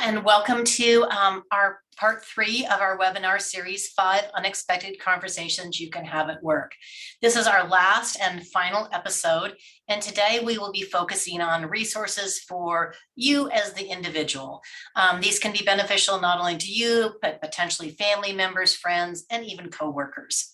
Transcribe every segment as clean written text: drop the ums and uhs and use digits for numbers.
and welcome to our part 3 of our webinar series, 5 Unexpected Conversations You Can Have at Work. This is our last and final episode, and today we will be focusing on resources for you as the individual. These can be beneficial not only to you, but potentially family members, friends, and even coworkers.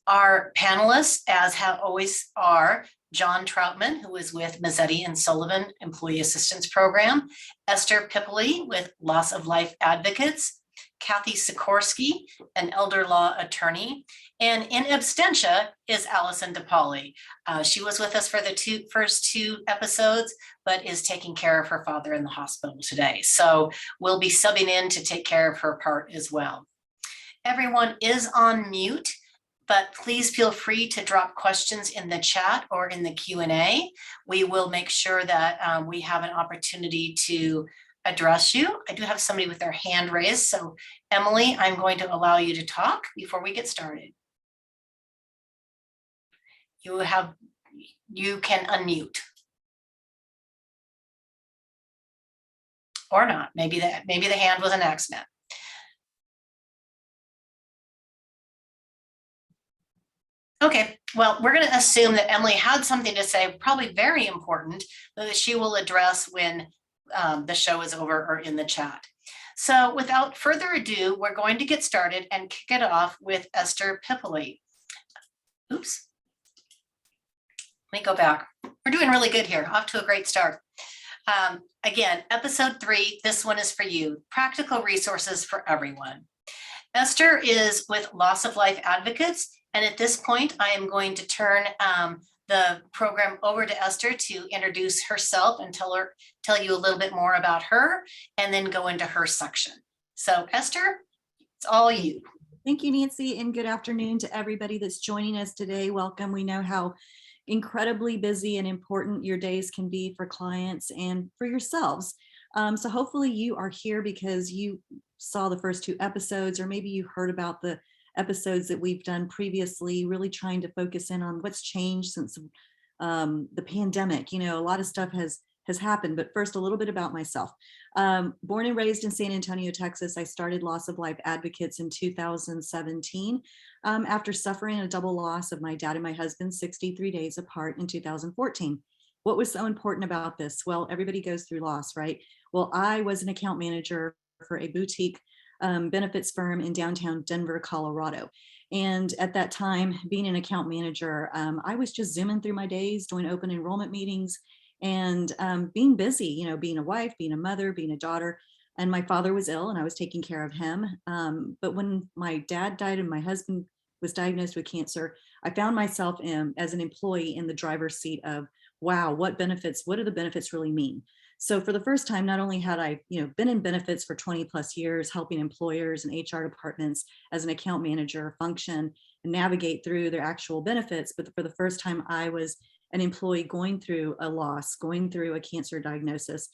Our panelists, as always, are John Troutman, who is with Mazzitti Sullivan Employee Assistance Program, Esther Paoli with Loss of Life Advocates, Cathy Sikorski, an elder law attorney, and in absentia is Allison Paoli. She was with us for the first two episodes, but is taking care of her father in the hospital today. So we'll be subbing in to take care of her part as well. Everyone is on mute, but please feel free to drop questions in the chat or in the Q&A. We will make sure that we have an opportunity to address you. I do have somebody with their hand raised. So Emily, I'm going to allow you to talk before we get started. You can unmute. Or not, maybe the hand was an accident. Okay, well, we're going to assume that Emily had something to say, probably very important, that she will address when the show is over or in the chat. So without further ado, we're going to get started and kick it off with Esther Paoli. Oops. Let me go back. We're doing really good here, off to a great start. Again, episode 3, this one is for you, practical resources for everyone. Esther is with Loss of Life Advocates. And at this point, I am going to turn the program over to Esther to introduce herself and tell you a little bit more about her, and then go into her section. So Esther, it's all you. Thank you, Nancy, and good afternoon to everybody that's joining us today. Welcome. We know how incredibly busy and important your days can be for clients and for yourselves. So hopefully you are here because you saw the first 2 episodes, or maybe you heard about the episodes that we've done previously, really trying to focus in on what's changed since the pandemic. You know, a lot of stuff has happened, but first a little bit about myself. Born and raised in San Antonio, Texas, I started Loss of Life Advocates in 2017 after suffering a double loss of my dad and my husband 63 days apart in 2014. What was so important about this? Well, everybody goes through loss, right? Well, I was an account manager for a boutique benefits firm in downtown Denver, Colorado. And at that time, being an account manager, I was just zooming through my days, doing open enrollment meetings and being busy, you know, being a wife, being a mother, being a daughter. And my father was ill and I was taking care of him. But when my dad died and my husband was diagnosed with cancer, I found myself as an employee in the driver's seat of, wow, what do the benefits really mean? So for the first time, not only had I, been in benefits for 20 plus years, helping employers and HR departments as an account manager function and navigate through their actual benefits, but for the first time, I was an employee going through a loss, going through a cancer diagnosis,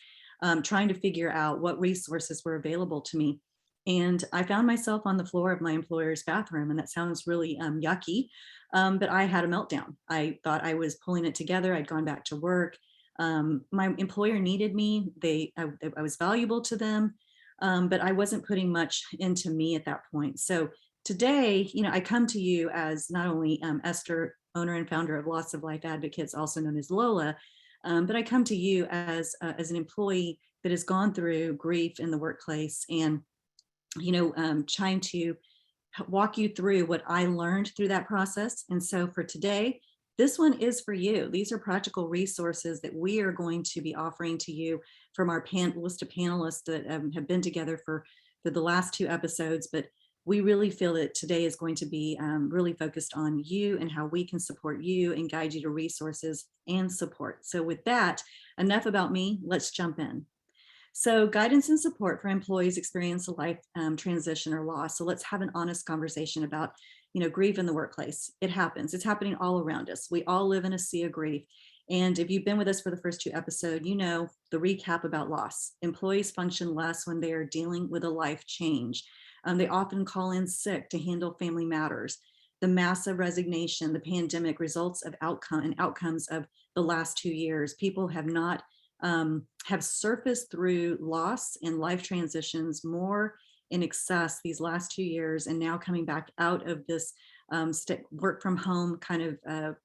trying to figure out what resources were available to me. And I found myself on the floor of my employer's bathroom, and that sounds really yucky, but I had a meltdown. I thought I was pulling it together. I'd gone back to work. My employer needed me. I was valuable to them, but I wasn't putting much into me at that point. So today, I come to you as not only Esther, owner and founder of Loss of Life Advocates, also known as Lola, but I come to you as an employee that has gone through grief in the workplace and, trying to walk you through what I learned through that process. And so for today, this one is for you. These are practical resources that we are going to be offering to you from our list of panelists that have been together for the last 2 episodes. But we really feel that today is going to be really focused on you and how we can support you and guide you to resources and support. So with that, enough about me, let's jump in. So guidance and support for employees experience a life transition or loss. So let's have an honest conversation about grief in the workplace. It happens. It's happening all around us. We all live in a sea of grief. And if you've been with us for the first 2 episodes, you know the recap about loss. Employees function less when they are dealing with a life change. They often call in sick to handle family matters. The massive resignation, the pandemic results of outcomes of the last 2 years. People have not have surfaced through loss and life transitions more in excess these last 2 years, and now coming back out of this work from home kind of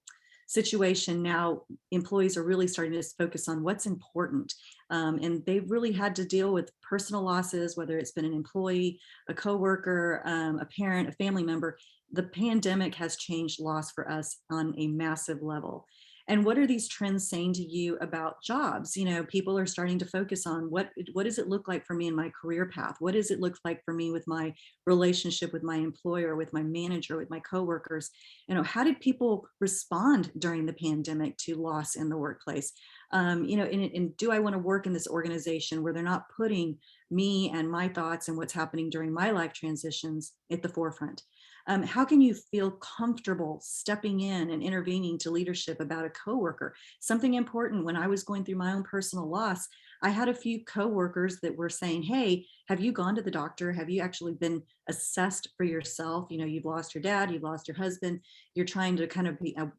situation. Now employees are really starting to focus on what's important, and they've really had to deal with personal losses, whether it's been an employee, a coworker, a parent, a family member. The pandemic has changed loss for us on a massive level. And what are these trends saying to you about jobs? You know, people are starting to focus on what does it look like for me in my career path? What does it look like for me with my relationship with my employer, with my manager, with my coworkers? You know, how did people respond during the pandemic to loss in the workplace? You know, and do I want to work in this organization where they're not putting me and my thoughts and what's happening during my life transitions at the forefront? How can you feel comfortable stepping in and intervening to leadership about a coworker? Something important, when I was going through my own personal loss, I had a few coworkers that were saying, hey, have you gone to the doctor? Have you actually been assessed for yourself? You know, you've lost your dad, you've lost your husband, you're trying to kind of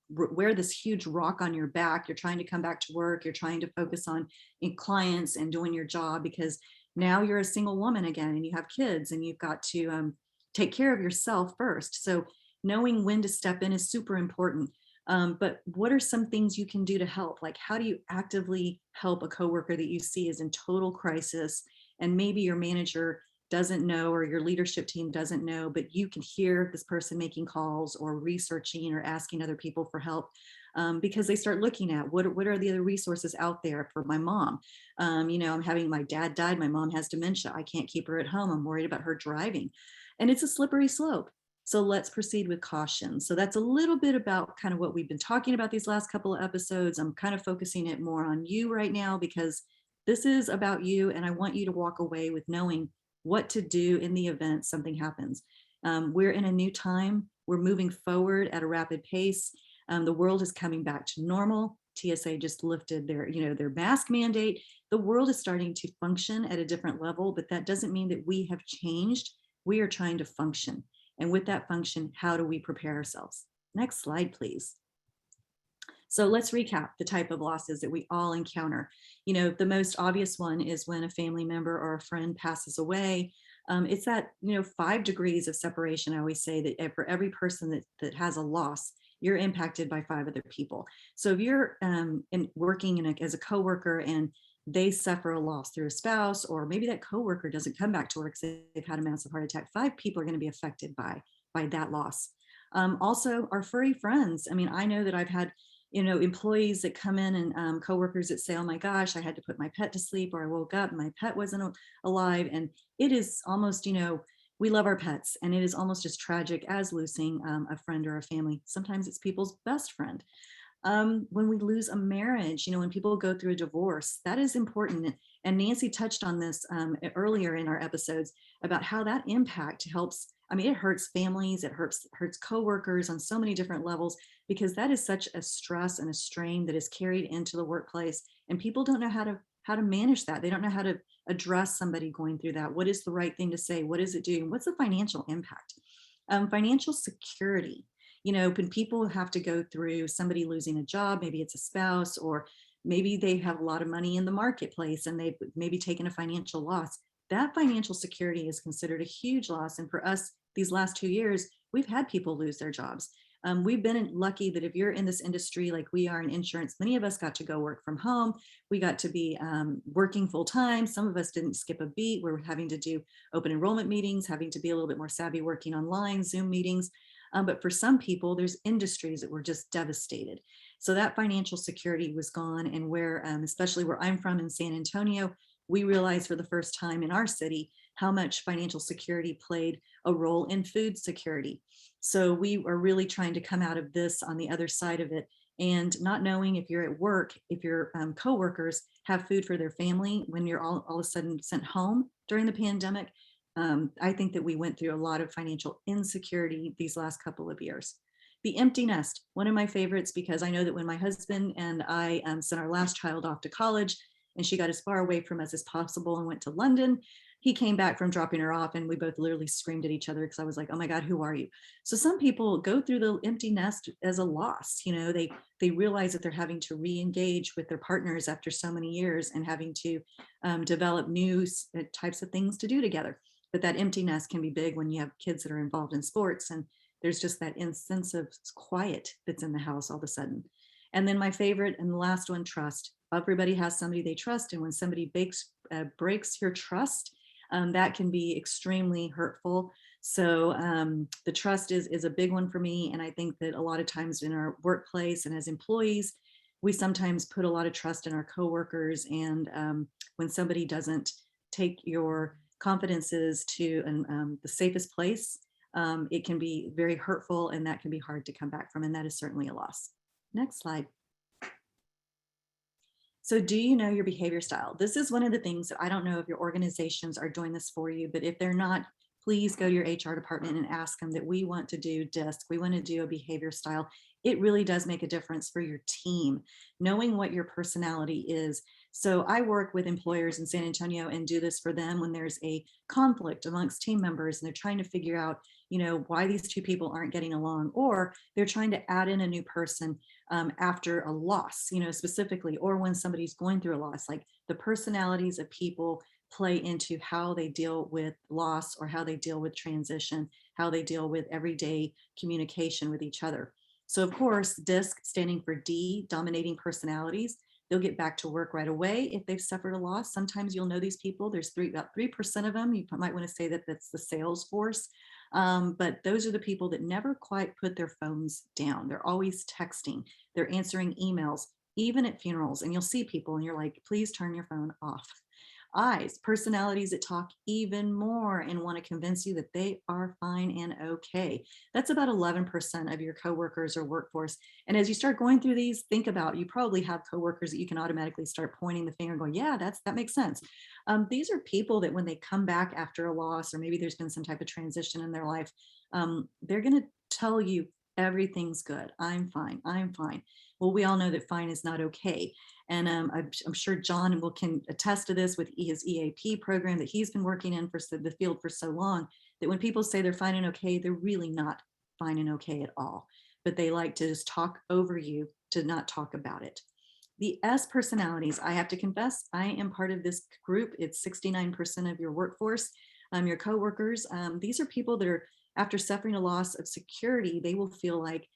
wear this huge rock on your back. You're trying to come back to work. You're trying to focus on clients and doing your job, because now you're a single woman again and you have kids and you've got to take care of yourself first. So knowing when to step in is super important. But what are some things you can do to help? Like, how do you actively help a coworker that you see is in total crisis, and maybe your manager doesn't know or your leadership team doesn't know, but you can hear this person making calls or researching or asking other people for help, because they start looking at what are the other resources out there for my mom. You know, my dad died, my mom has dementia, I can't keep her at home, I'm worried about her driving. And it's a slippery slope. So let's proceed with caution. So that's a little bit about kind of what we've been talking about these last couple of episodes. I'm kind of focusing it more on you right now, because this is about you. And I want you to walk away with knowing what to do in the event something happens. We're in a new time. We're moving forward at a rapid pace. The world is coming back to normal. TSA just lifted their mask mandate. The world is starting to function at a different level, but that doesn't mean that we have changed. We are trying to function. And with that function, how do we prepare ourselves? Next slide, please. So let's recap the type of losses that we all encounter. You know, the most obvious one is when a family member or a friend passes away. It's that, 5 degrees of separation. I always say that for every person that has a loss, you're impacted by 5 other people. So if you're working as a coworker and they suffer a loss through a spouse, or maybe that coworker doesn't come back to work because they've had a massive heart attack, 5 people are going to be affected by that loss. Also, our furry friends. I mean, I know that I've had employees that come in and coworkers that say, oh my gosh, I had to put my pet to sleep, or I woke up and my pet wasn't alive. And it is almost, we love our pets, and it is almost as tragic as losing a friend or a family. Sometimes it's people's best friend. When we lose a marriage, when people go through a divorce, that is important. And Nancy touched on this earlier in our episodes about how that impact helps. I mean, it hurts families, it hurts coworkers on so many different levels, because that is such a stress and a strain that is carried into the workplace, and people don't know how to manage that. They don't know how to address somebody going through that. What is the right thing to say? What does it do? And what's the financial impact? Financial security. When people have to go through somebody losing a job, maybe it's a spouse, or maybe they have a lot of money in the marketplace and they've maybe taken a financial loss. That financial security is considered a huge loss. And for us, these last 2 years, we've had people lose their jobs. We've been lucky that if you're in this industry like we are in insurance, many of us got to go work from home. We got to be working full time. Some of us didn't skip a beat. We're having to do open enrollment meetings, having to be a little bit more savvy working online, Zoom meetings. But for some people, there's industries that were just devastated. So that financial security was gone. And where, especially where I'm from in San Antonio, we realized for the first time in our city how much financial security played a role in food security. So we are really trying to come out of this on the other side of it, and not knowing if you're at work, if your coworkers have food for their family when you're all of a sudden sent home during the pandemic. I think that we went through a lot of financial insecurity these last couple of years. The empty nest, one of my favorites, because I know that when my husband and I sent our last child off to college, and she got as far away from us as possible and went to London, he came back from dropping her off and we both literally screamed at each other because I was like, oh my God, who are you? So some people go through the empty nest as a loss. They realize that they're having to re-engage with their partners after so many years and having to develop new types of things to do together. But that empty nest can be big when you have kids that are involved in sports, and there's just that sense of quiet that's in the house all of a sudden. And then my favorite and the last one, trust. Everybody has somebody they trust. And when somebody breaks your trust, that can be extremely hurtful. So the trust is a big one for me. And I think that a lot of times in our workplace and as employees, we sometimes put a lot of trust in our coworkers. And when somebody doesn't take your confidences to the safest place, it can be very hurtful, and that can be hard to come back from. And that is certainly a loss. Next slide. So do you know your behavior style? This is one of the things that I don't know if your organizations are doing this for you, but if they're not, please go to your HR department and ask them that we want to do DISC. We want to do a behavior style. It really does make a difference for your team, knowing what your personality is. So I work with employers in San Antonio and do this for them when there's a conflict amongst team members and they're trying to figure out, why these two people aren't getting along, or they're trying to add in a new person after a loss, specifically, or when somebody's going through a loss. Like the personalities of people play into how they deal with loss or how they deal with transition, how they deal with everyday communication with each other. So of course, DISC, standing for D, dominating personalities, they'll get back to work right away if they've suffered a loss. Sometimes you'll know these people. There's about 3% of them. You might want to say that that's the sales force. But those are the people that never quite put their phones down. They're always texting. They're answering emails, even at funerals. And you'll see people and you're like, please turn your phone off. Eyes, personalities that talk even more and want to convince you that they are fine and okay. That's about 11% of your coworkers or workforce. And as you start going through these, think about, you probably have coworkers that you can automatically start pointing the finger and going, yeah, that makes sense. These are people that when they come back after a loss, or maybe there's been some type of transition in their life, they're going to tell you everything's good. I'm fine. I'm fine. Well, we all know that fine is not okay. And I'm sure John can attest to this with his EAP program that he's been working in for the field for so long, that when people say they're fine and okay, they're really not fine and okay at all. But they like to just talk over you, to not talk about it. The S personalities, I have to confess, I am part of this group. It's 69% of your workforce, your coworkers. These are people that are, after suffering a loss of security, they will feel like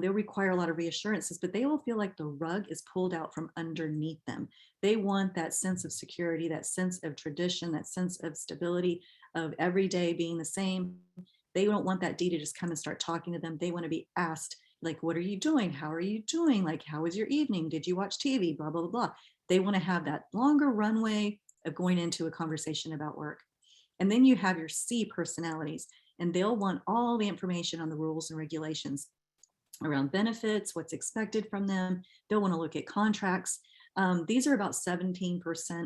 they'll require a lot of reassurances, but they will feel like the rug is pulled out from underneath them. They want that sense of security, that sense of tradition, that sense of stability, of every day being the same. They don't want that D to just come and start talking to them. They want to be asked, like, what are you doing? How are you doing? Like, how was your evening? Did you watch TV? Blah, blah, blah, blah. They want to have that longer runway of going into a conversation about work. And then you have your C personalities, and they'll want all the information on the rules and regulations around benefits, what's expected from them. They'll want to look at contracts. These are about 17%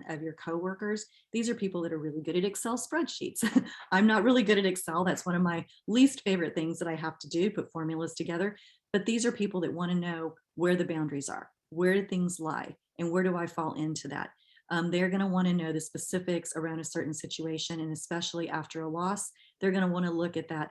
of your coworkers. These are people that are really good at Excel spreadsheets. I'm not really good at Excel. That's one of my least favorite things that I have to do, put formulas together. But these are people that want to know where the boundaries are, where do things lie, and where do I fall into that? They're going to want to know the specifics around a certain situation, and especially after a loss, they're going to want to look at that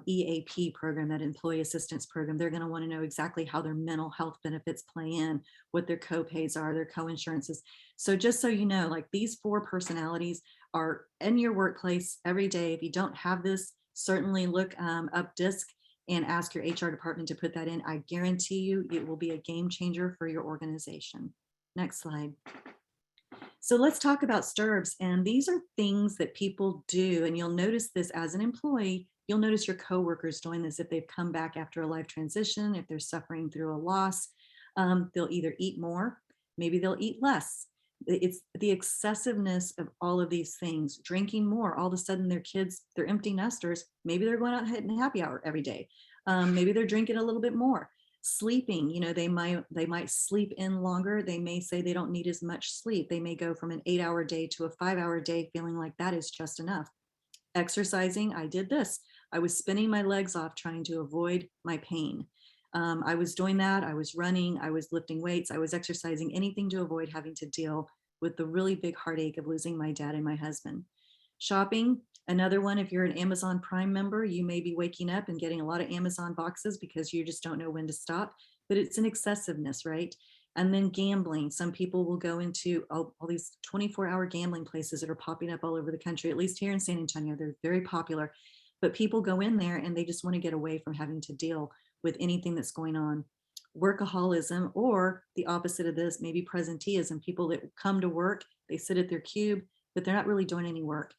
EAP program, that employee assistance program. They're going to want to know exactly how their mental health benefits play in, what their co-pays are, their co-insurances. So just so you know, like these 4 personalities are in your workplace every day. If you don't have this, certainly look up DISC and ask your HR department to put that in. I guarantee you it will be a game changer for your organization. Next slide. So let's talk about Stirrups. And these are things that people do. And you'll notice this as an employee. You'll notice your coworkers doing this if they've come back after a life transition, if they're suffering through a loss. They'll either eat more, maybe they'll eat less. It's the excessiveness of all of these things. Drinking more, all of a sudden their kids, they're empty nesters. Maybe they're going out hitting happy hour every day. Maybe they're drinking a little bit more. Sleeping, they might sleep in longer. They may say they don't need as much sleep. They may go from an 8-hour day to a 5-hour day, feeling like that is just enough. Exercising, I did this. I was spinning my legs off trying to avoid my pain. I was doing that. I was running. I was lifting weights. I was exercising, anything to avoid having to deal with the really big heartache of losing my dad and my husband. Shopping, another one, if you're an Amazon Prime member, you may be waking up and getting a lot of Amazon boxes because you just don't know when to stop, but it's an excessiveness, right? And then gambling. Some people will go into all these 24-hour gambling places that are popping up all over the country, at least here in San Antonio. They're very popular, but people go in there and they just want to get away from having to deal with anything that's going on. Workaholism, or the opposite of this, maybe presenteeism, people that come to work, they sit at their cube, but they're not really doing any work.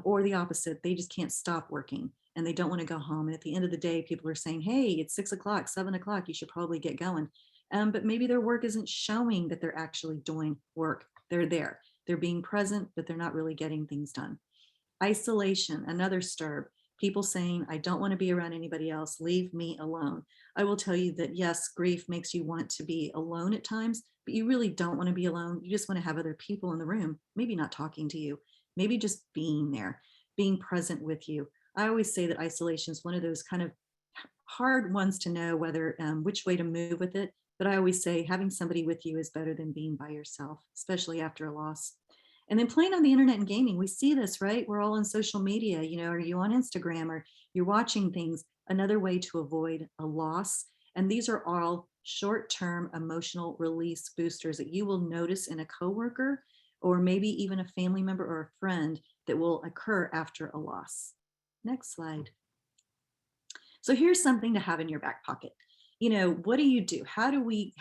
Or the opposite, they just can't stop working and they don't want to go home. And at the end of the day, people are saying, hey, it's 6 o'clock, 7 o'clock, you should probably get going. But maybe their work isn't showing that they're actually doing work. They're there, they're being present, but they're not really getting things done. Isolation, another stirrup. People saying, I don't want to be around anybody else, leave me alone. I will tell you that yes, grief makes you want to be alone at times, but you really don't want to be alone. You just want to have other people in the room, maybe not talking to you, maybe just being there, being present with you. I always say that isolation is one of those kind of hard ones to know whether which way to move with it. But I always say having somebody with you is better than being by yourself, especially after a loss. And then playing on the internet and gaming, we see this, right? We're all on social media, are you on Instagram or you're watching things, another way to avoid a loss. And these are all short-term emotional release boosters that you will notice in a coworker or maybe even a family member or a friend that will occur after a loss. Next slide. So here's something to have in your back pocket. What do you do? How do we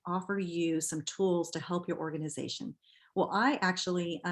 offer you some tools to help your organization? Well, I actually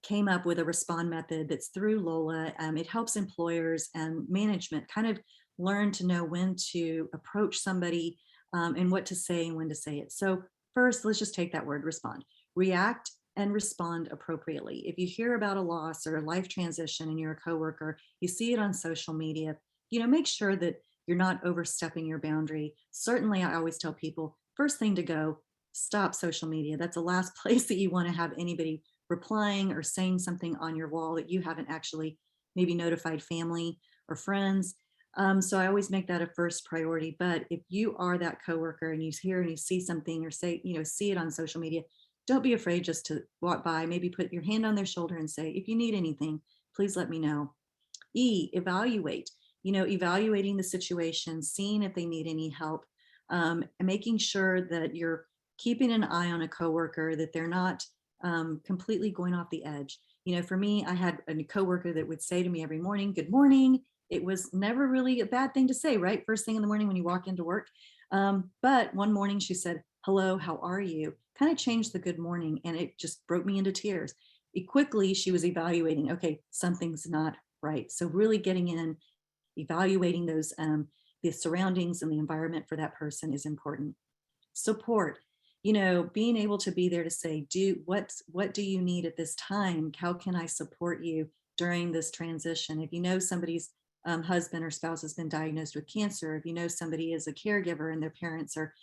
came up with a respond method that's through Lola. It helps employers and management kind of learn to know when to approach somebody and what to say and when to say it. So first, let's just take that word, respond. React and respond appropriately. If you hear about a loss or a life transition and you're a coworker, you see it on social media, make sure that you're not overstepping your boundary. Certainly, I always tell people, first thing to go, stop social media. That's the last place that you want to have anybody replying or saying something on your wall that you haven't actually maybe notified family or friends. So I always make that a first priority. But if you are that coworker and you hear and you see something or say, see it on social media, don't be afraid just to walk by, maybe put your hand on their shoulder and say, if you need anything, please let me know. Evaluate. Evaluating the situation, seeing if they need any help, and making sure that you're keeping an eye on a coworker, that they're not completely going off the edge. For me, I had a coworker that would say to me every morning, good morning. It was never really a bad thing to say, right? First thing in the morning when you walk into work. But one morning she said, hello, how are you? Kind of changed the good morning, and it just broke me into tears. Quickly, she was evaluating, okay, something's not right. So really getting in, evaluating those the surroundings and the environment for that person is important. Support, being able to be there to say, what do you need at this time? How can I support you during this transition? If somebody's husband or spouse has been diagnosed with cancer, if somebody is a caregiver and their parents are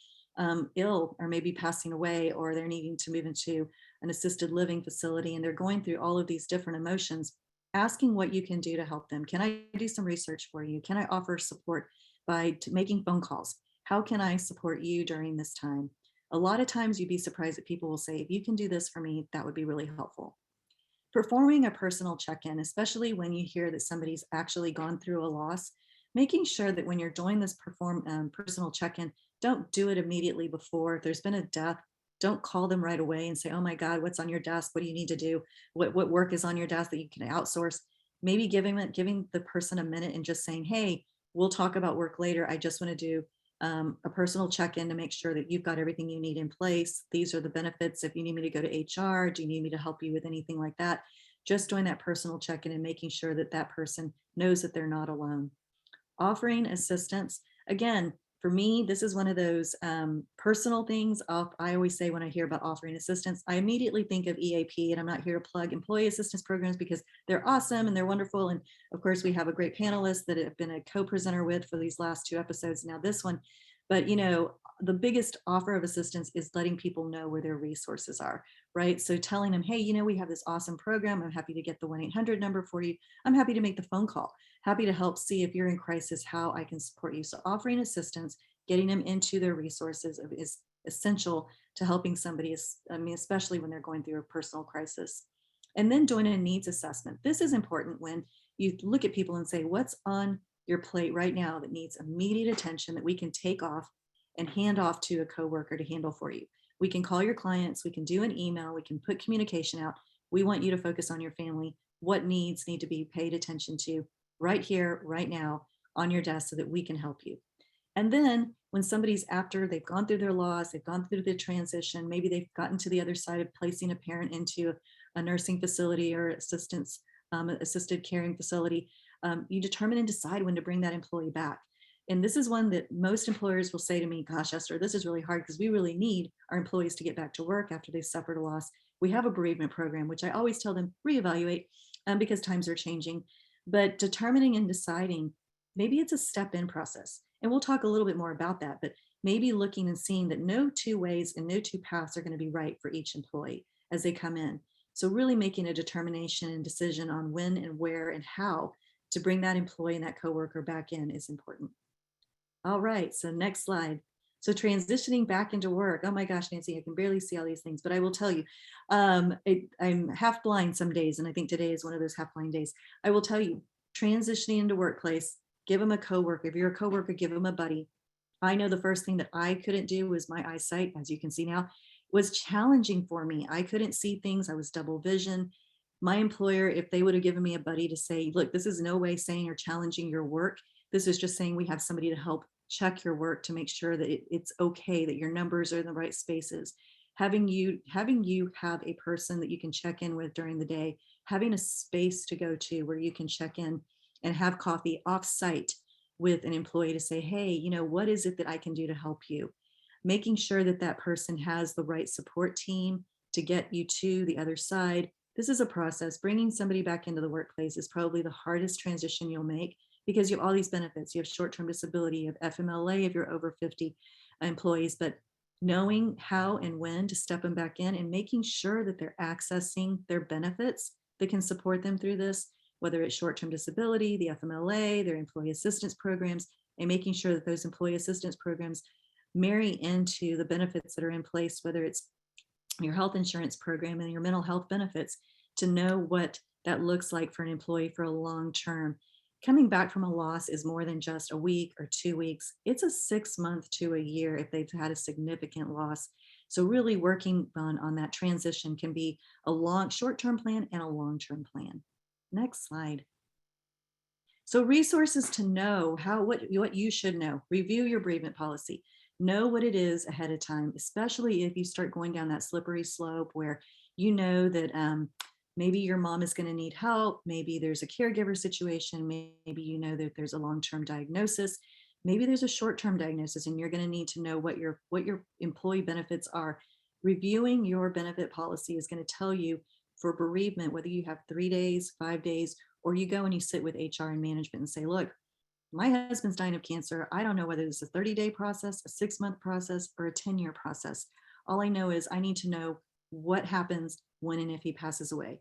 ill or maybe passing away, or they're needing to move into an assisted living facility and they're going through all of these different emotions, asking what you can do to help them. Can I do some research for you? Can I offer support by making phone calls? How can I support you during this time? A lot of times you'd be surprised that people will say, if you can do this for me, that would be really helpful. Performing a personal check-in, especially when you hear that somebody's actually gone through a loss, making sure that when you're doing this personal check-in, don't do it immediately before. If there's been a death, don't call them right away and say, oh my God, what's on your desk? What do you need to do? What work is on your desk that you can outsource? Maybe giving the person a minute and just saying, hey, we'll talk about work later. I just want to do a personal check-in to make sure that you've got everything you need in place. These are the benefits. If you need me to go to HR, do you need me to help you with anything like that? Just doing that personal check-in and making sure that that person knows that they're not alone. Offering assistance. Again, for me, this is one of those personal things. I always say when I hear about offering assistance, I immediately think of EAP, and I'm not here to plug employee assistance programs because they're awesome and they're wonderful. And of course, we have a great panelist that I've been a co-presenter with for these last 2 episodes, now this one. But the biggest offer of assistance is letting people know where their resources are, right? So telling them, hey, we have this awesome program. I'm happy to get the 1-800 number for you. I'm happy to make the phone call. Happy to help see if you're in crisis, how I can support you. So offering assistance, getting them into their resources is essential to helping somebody, especially when they're going through a personal crisis. And then doing a needs assessment. This is important when you look at people and say, what's on your plate right now that needs immediate attention that we can take off and hand off to a coworker to handle for you. We can call your clients, we can do an email, we can put communication out. We want you to focus on your family. What needs need to be paid attention to right here, right now on your desk so that we can help you. And then when somebody's after they've gone through their loss, they've gone through the transition, maybe they've gotten to the other side of placing a parent into a nursing facility or assisted caring facility, you determine and decide when to bring that employee back. And this is one that most employers will say to me, gosh, Esther, this is really hard because we really need our employees to get back to work after they've suffered a loss. We have a bereavement program, which I always tell them reevaluate because times are changing. But determining and deciding, maybe it's a step-in process. And we'll talk a little bit more about that, but maybe looking and seeing that no two ways and no two paths are going to be right for each employee as they come in. So really making a determination and decision on when and where and how to bring that employee and that coworker back in is important. All right, so next slide. So transitioning back into work. Oh my gosh, Nancy, I can barely see all these things, but I will tell you, I'm half blind some days, and I think today is one of those half blind days. I will tell you, transitioning into workplace, give them a coworker. If you're a coworker, give them a buddy. I know the first thing that I couldn't do was my eyesight, as you can see now, was challenging for me. I couldn't see things. I was double vision. My employer, if they would have given me a buddy to say, look, this is no way saying or challenging your work. This is just saying we have somebody to help check your work to make sure that it's okay, that your numbers are in the right spaces. Having you have a person that you can check in with during the day, having a space to go to where you can check in and have coffee off site with an employee to say, hey, what is it that I can do to help you? Making sure that that person has the right support team to get you to the other side. This is a process. Bringing somebody back into the workplace is probably the hardest transition you'll make because you have all these benefits. You have short-term disability, you have FMLA if you're over 50 employees, but knowing how and when to step them back in and making sure that they're accessing their benefits that can support them through this, whether it's short-term disability, the FMLA, their employee assistance programs, and making sure that those employee assistance programs marry into the benefits that are in place, whether it's your health insurance program and your mental health benefits, to know what that looks like for an employee for a long term. Coming back from a loss is more than just a week or 2 weeks. It's a 6 month to a year if they've had a significant loss. So really working on that transition can be a short-term plan and a long-term plan. Next slide. So resources to know what you should know. Review your bereavement policy. Know what it is ahead of time, especially if you start going down that slippery slope where you know that maybe your mom is going to need help. Maybe there's a caregiver situation. Maybe you know that there's a long-term diagnosis. Maybe there's a short-term diagnosis and you're going to need to know what your employee benefits are. Reviewing your benefit policy is going to tell you for bereavement, whether you have 3 days, 5 days, or you go and you sit with HR and management and say, look, my husband's dying of cancer. I don't know whether it's a 30-day process, a 6-month process, or a 10-year process. All I know is I need to know what happens when and if he passes away.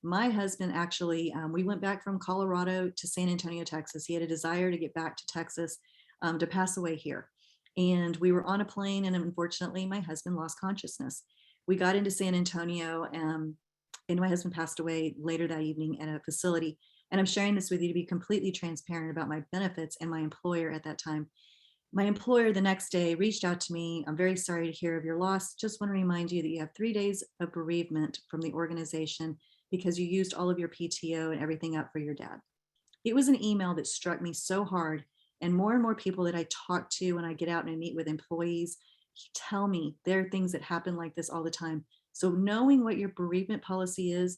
My husband actually, we went back from Colorado to San Antonio, Texas. He had a desire to get back to Texas to pass away here. And we were on a plane and unfortunately my husband lost consciousness. We got into San Antonio and my husband passed away later that evening at a facility. And I'm sharing this with you to be completely transparent about my benefits and my employer at that time. My employer the next day reached out to me. I'm very sorry to hear of your loss. Just want to remind you that you have 3 days of bereavement from the organization because you used all of your PTO and everything up for your dad. It was an email that struck me so hard. And more people that I talk to when I get out and I meet with employees tell me there are things that happen like this all the time. So knowing what your bereavement policy is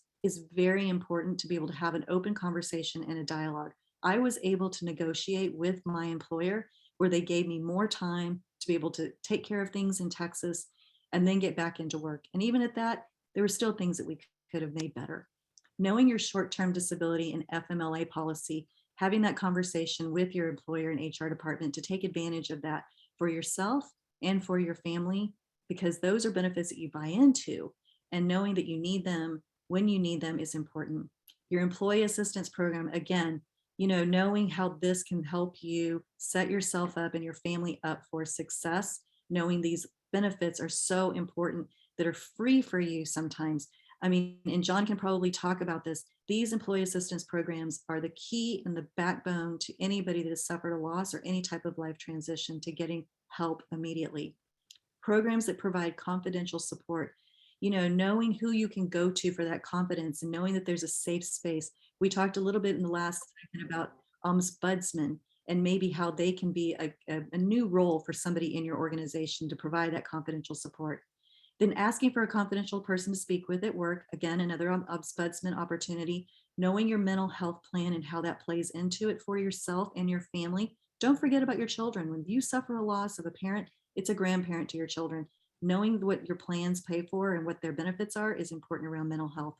very important to be able to have an open conversation and a dialogue. I was able to negotiate with my employer where they gave me more time to be able to take care of things in Texas and then get back into work. And even at that, there were still things that we could have made better. Knowing your short-term disability and FMLA policy, having that conversation with your employer and HR department to take advantage of that for yourself and for your family, because those are benefits that you buy into, and knowing that you need them when you need them is important. Your employee assistance program, again, knowing how this can help you set yourself up and your family up for success, knowing these benefits are so important that are free for you sometimes. I mean, and John can probably talk about this. These employee assistance programs are the key and the backbone to anybody that has suffered a loss or any type of life transition to getting help immediately. Programs that provide confidential support, knowing who you can go to for that confidence and knowing that there's a safe space. We talked a little bit in the last segment about ombudsmen and maybe how they can be a new role for somebody in your organization to provide that confidential support. Then asking for a confidential person to speak with at work, again, another ombudsman opportunity, knowing your mental health plan and how that plays into it for yourself and your family. Don't forget about your children. When you suffer a loss of a parent, it's a grandparent to your children. Knowing what your plans pay for and what their benefits are is important around mental health.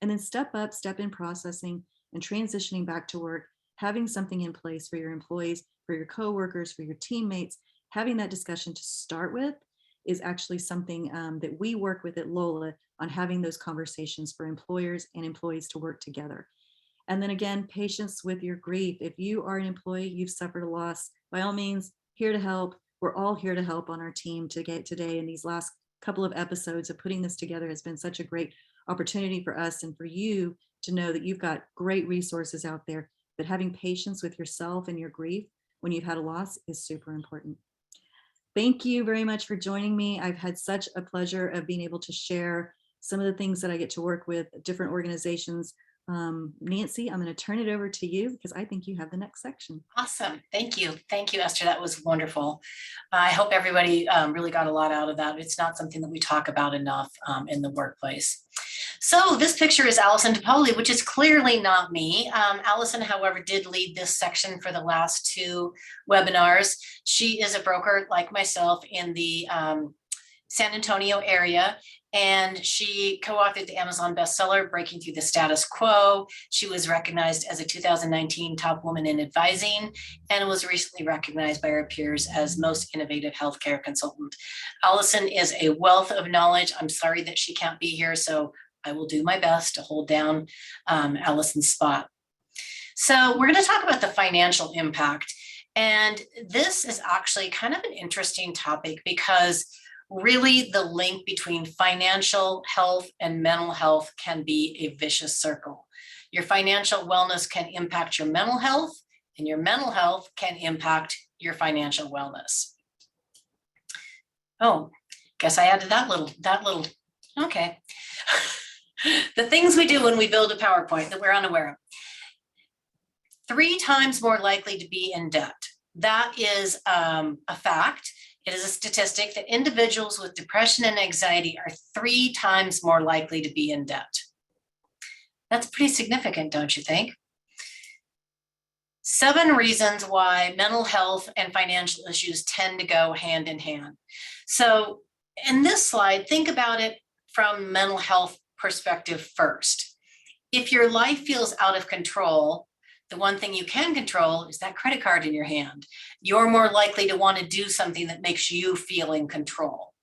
And then step up, step in processing and transitioning back to work, having something in place for your employees, for your coworkers, for your teammates, having that discussion to start with is actually something that we work with at Lola on having those conversations for employers and employees to work together. And then again, patience with your grief. If you are an employee, you've suffered a loss, by all means, here to help. We're all here to help on our team to get today. And these last couple of episodes of putting this together has been such a great opportunity for us and for you to know that you've got great resources out there, but having patience with yourself and your grief when you've had a loss is super important. Thank you very much for joining me. I've had such a pleasure of being able to share some of the things that I get to work with different organizations. Nancy, I'm going to turn it over to you because I think you have the next section. Awesome. Thank you. Thank you, Esther. That was wonderful. I hope everybody really got a lot out of that. It's not something that we talk about enough in the workplace. So this picture is Allison Paoli, which is clearly not me. Allison, however, did lead this section for the last 2 webinars. She is a broker like myself in the San Antonio area, and she co-authored the Amazon bestseller, Breaking Through the Status Quo. She was recognized as a 2019 Top Woman in Advising and was recently recognized by her peers as Most Innovative Healthcare Consultant. Allison is a wealth of knowledge. I'm sorry that she can't be here, so I will do my best to hold down Allison's spot. So we're going to talk about the financial impact. And this is actually kind of an interesting topic because really the link between financial health and mental health can be a vicious circle. Your financial wellness can impact your mental health, and your mental health can impact your financial wellness. Oh, guess I added that little, okay. The things we do when we build a PowerPoint that we're unaware of. 3 times more likely to be in debt. That is a fact. It is a statistic that individuals with depression and anxiety are 3 times more likely to be in debt. That's pretty significant, don't you think? 7 reasons why mental health and financial issues tend to go hand in hand. So in this slide, think about it from mental health perspective first. If your life feels out of control, the one thing you can control is that credit card in your hand. You're more likely to want to do something that makes you feel in control.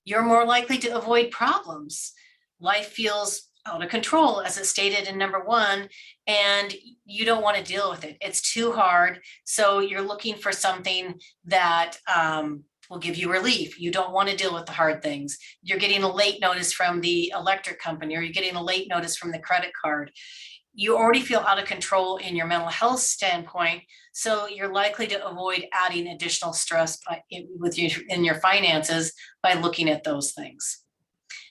You're more likely to avoid problems. Life feels out of control, as it's stated in number 1, and you don't want to deal with it. It's too hard. So you're looking for something that will give you relief. You don't want to deal with the hard things. You're getting a late notice from the electric company, or you're getting a late notice from the credit card. You already feel out of control in your mental health standpoint, so you're likely to avoid adding additional stress in your finances by looking at those things.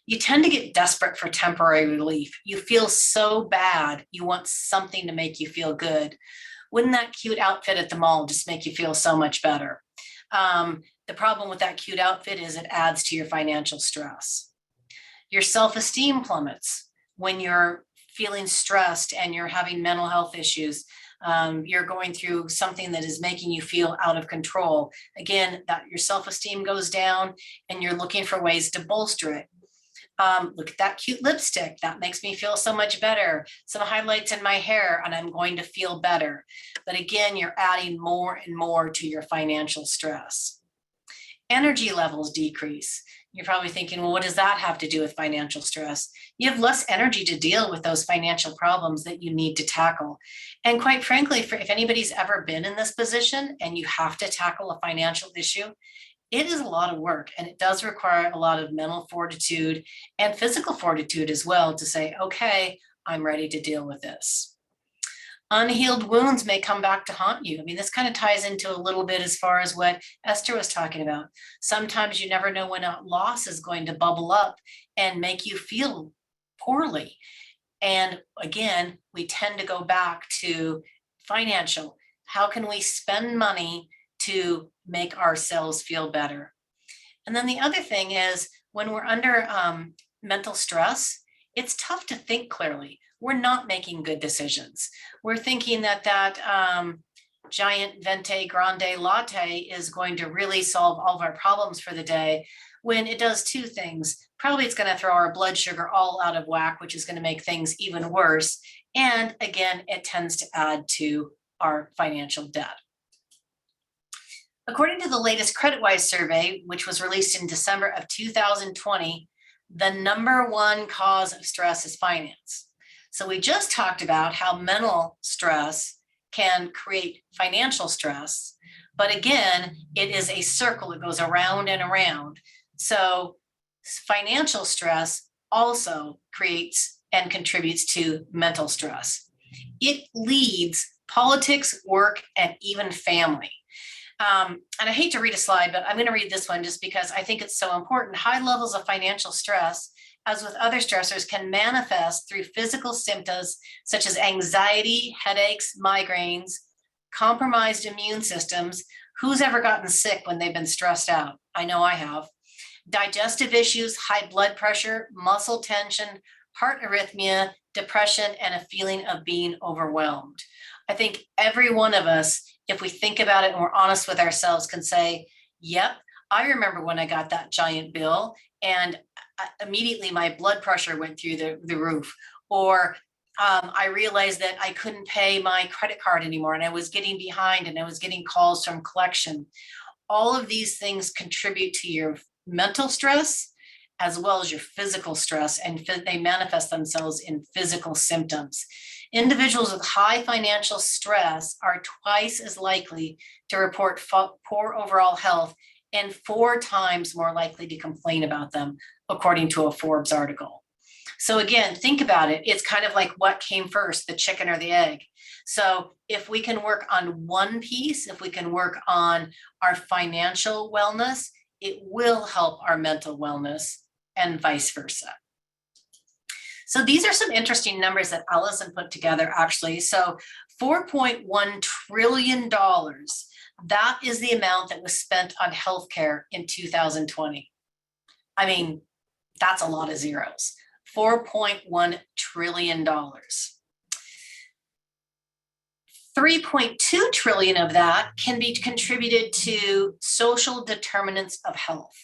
You tend to get desperate for temporary relief. You feel so bad, you want something to make you feel good. Wouldn't that cute outfit at the mall just make you feel so much better? The problem with that cute outfit is it adds to your financial stress. Your self-esteem plummets when you're feeling stressed and you're having mental health issues. You're going through something that is making you feel out of control. Again, that your self-esteem goes down and you're looking for ways to bolster it. Look at that cute lipstick. That makes me feel so much better. Some highlights in my hair and I'm going to feel better. But again, you're adding more and more to your financial stress. Energy levels decrease. You're probably thinking, well, what does that have to do with financial stress? You have less energy to deal with those financial problems that you need to tackle. And quite frankly, if anybody's ever been in this position and you have to tackle a financial issue, it is a lot of work, and it does require a lot of mental fortitude and physical fortitude as well to say, okay, I'm ready to deal with this. Unhealed wounds may come back to haunt you. I mean, this kind of ties into a little bit as far as what Esther was talking about. Sometimes you never know when a loss is going to bubble up and make you feel poorly. And again, we tend to go back to financial. How can we spend money to make ourselves feel better? And then the other thing is when we're under mental stress, it's tough to think clearly. We're not making good decisions. We're thinking that giant venti grande latte is going to really solve all of our problems for the day, when it does two things. Probably it's going to throw our blood sugar all out of whack, which is going to make things even worse. And again, it tends to add to our financial debt. According to the latest CreditWise survey, which was released in December of 2020, the number one cause of stress is finance. So we just talked about how mental stress can create financial stress, but again, it is a circle. It goes around and around. So financial stress also creates and contributes to mental stress. It leads politics, work, and even family. And I hate to read a slide, but I'm going to read this one just because I think it's so important. High levels of financial stress, as with other stressors, can manifest through physical symptoms such as anxiety, headaches, migraines, compromised immune systems. Who's ever gotten sick when they've been stressed out? I know I have. Digestive issues, high blood pressure, muscle tension, heart arrhythmia, depression, and a feeling of being overwhelmed. I think every one of us, if we think about it and we're honest with ourselves, can say, yep, I remember when I got that giant bill and immediately my blood pressure went through the roof. Or I realized that I couldn't pay my credit card anymore and I was getting behind and I was getting calls from collection. All of these things contribute to your mental stress as well as your physical stress, and they manifest themselves in physical symptoms. Individuals with high financial stress are twice as likely to report poor overall health and 4 times more likely to complain about them, according to a Forbes article. So again, think about it. It's kind of like what came first, the chicken or the egg. So if we can work on one piece, if we can work on our financial wellness, it will help our mental wellness and vice versa. So these are some interesting numbers that Allison put together, actually. So $4.1 trillion, that is the amount that was spent on healthcare in 2020. I mean, that's a lot of zeros. $4.1 trillion. 3.2 trillion of that can be contributed to social determinants of health.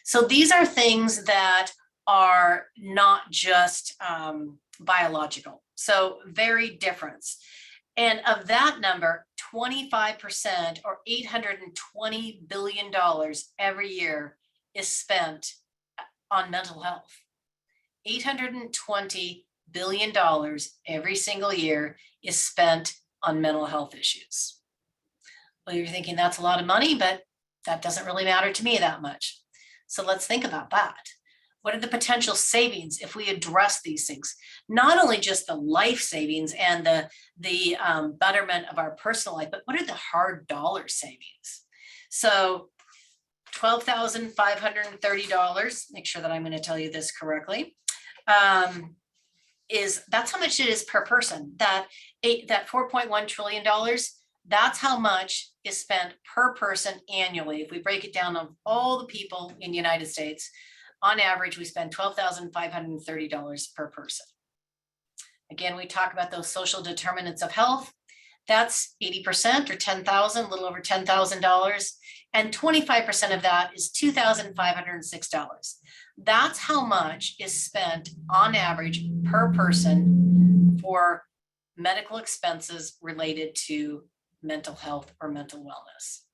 So these are things that are not just biological, so very different. And of that number, 25% or $820 billion every year is spent on mental health. $820 billion every single year is spent on mental health issues. Well, you're thinking that's a lot of money, but that doesn't really matter to me that much. So let's think about that. What are the potential savings if we address these things? Not only just the life savings and the betterment of our personal life, but what are the hard dollar savings? So $12,530, make sure that I'm going to tell you this correctly, that's how much it is per person. That $4.1 trillion, that's how much is spent per person annually. If we break it down on all the people in the United States, on average, we spend $12,530 per person. Again, we talk about those social determinants of health. That's 80% or $10,000, a little over $10,000. And 25% of that is $2,506. That's how much is spent on average per person for medical expenses related to mental health or mental wellness.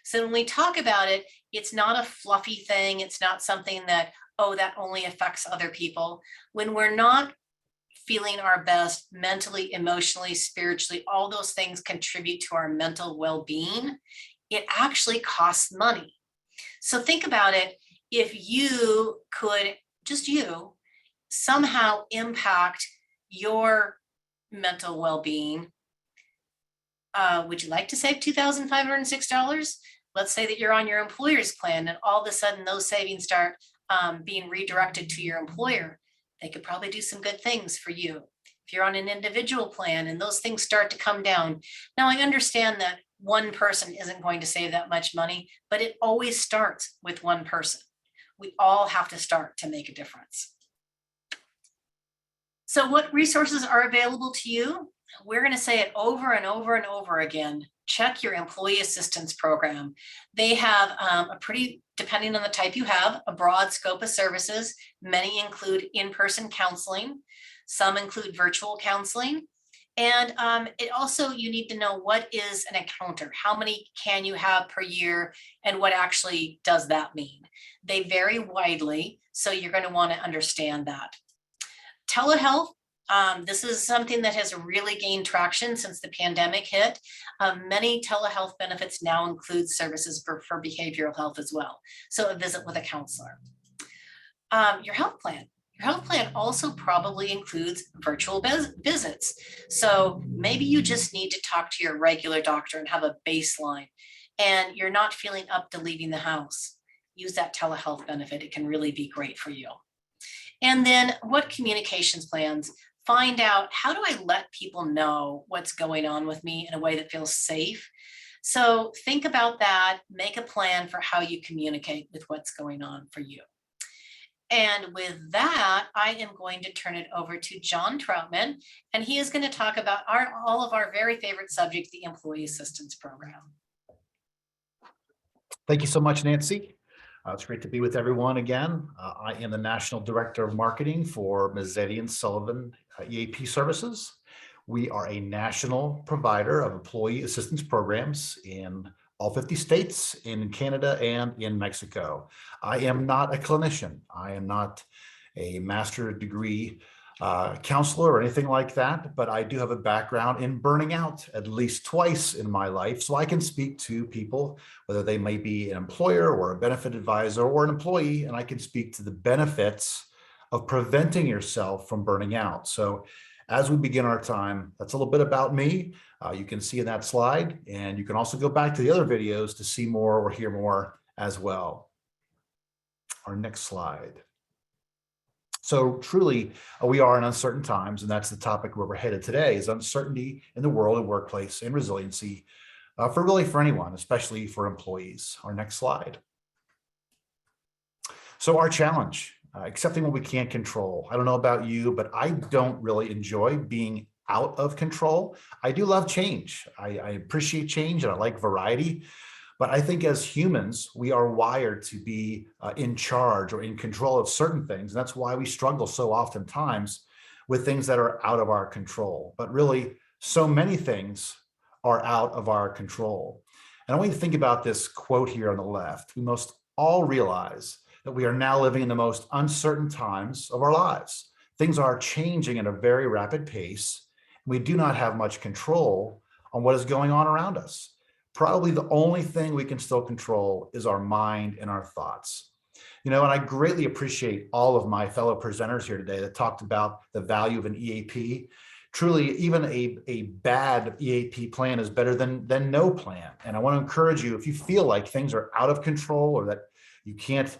So when we talk about it, it's not a fluffy thing. It's not something that, oh, that only affects other people. When we're not feeling our best mentally, emotionally, spiritually, all those things contribute to our mental well-being. It actually costs money. So think about it. If you could, just you, somehow impact your mental well-being, would you like to save $2,506? Let's say that you're on your employer's plan and all of a sudden those savings start being redirected to your employer. They could probably do some good things for you. If you're on an individual plan and those things start to come down. Now, I understand that one person isn't going to save that much money, but it always starts with one person. We all have to start to make a difference. So what resources are available to you? We're going to say it over and over and over again. Check your employee assistance program. They have a pretty, depending on the type you have, a broad scope of services. Many include in-person counseling. Some include virtual counseling. And it also, you need to know what is an encounter. How many can you have per year? And what actually does that mean? They vary widely, so you're going to want to understand that. Telehealth. This is something that has really gained traction since the pandemic hit. Many telehealth benefits now include services for behavioral health as well. So a visit with a counselor. Your health plan. Your health plan also probably includes virtual visits. So maybe you just need to talk to your regular doctor and have a baseline, and you're not feeling up to leaving the house. Use that telehealth benefit. It can really be great for you. And then what communications plans? Find out, how do I let people know what's going on with me in a way that feels safe? So think about that, make a plan for how you communicate with what's going on for you. And with that, I am going to turn it over to John Troutman, and he is going to talk about all of our very favorite subject, the Employee Assistance Program. Thank you so much, Nancy. It's great to be with everyone again. I am the National Director of Marketing for Mazzitti Sullivan EAP Services. We are a national provider of employee assistance programs in all 50 states, in Canada, and in Mexico. I am not a clinician. I am not a master's degree counselor or anything like that, but I do have a background in burning out at least twice in my life. So I can speak to people, whether they may be an employer or a benefit advisor or an employee, and I can speak to the benefits of preventing yourself from burning out. So as we begin our time, that's a little bit about me. You can see in that slide, and you can also go back to the other videos to see more or hear more as well. Our next slide. So truly, we are in uncertain times, and that's the topic where we're headed today, is uncertainty in the world and workplace and resiliency for anyone, especially for employees. Our next slide. So our challenge, accepting what we can't control. I don't know about you, but I don't really enjoy being out of control. I do love change. I appreciate change and I like variety. But I think as humans, we are wired to be in charge or in control of certain things. And that's why we struggle so oftentimes with things that are out of our control. But really, so many things are out of our control. And I want you to think about this quote here on the left. We must all realize that we are now living in the most uncertain times of our lives. Things are changing at a very rapid pace. We do not have much control on what is going on around us. Probably the only thing we can still control is our mind and our thoughts. You know, and I greatly appreciate all of my fellow presenters here today that talked about the value of an EAP. Truly, even a bad EAP plan is better than no plan. And I want to encourage you, if you feel like things are out of control or that you can't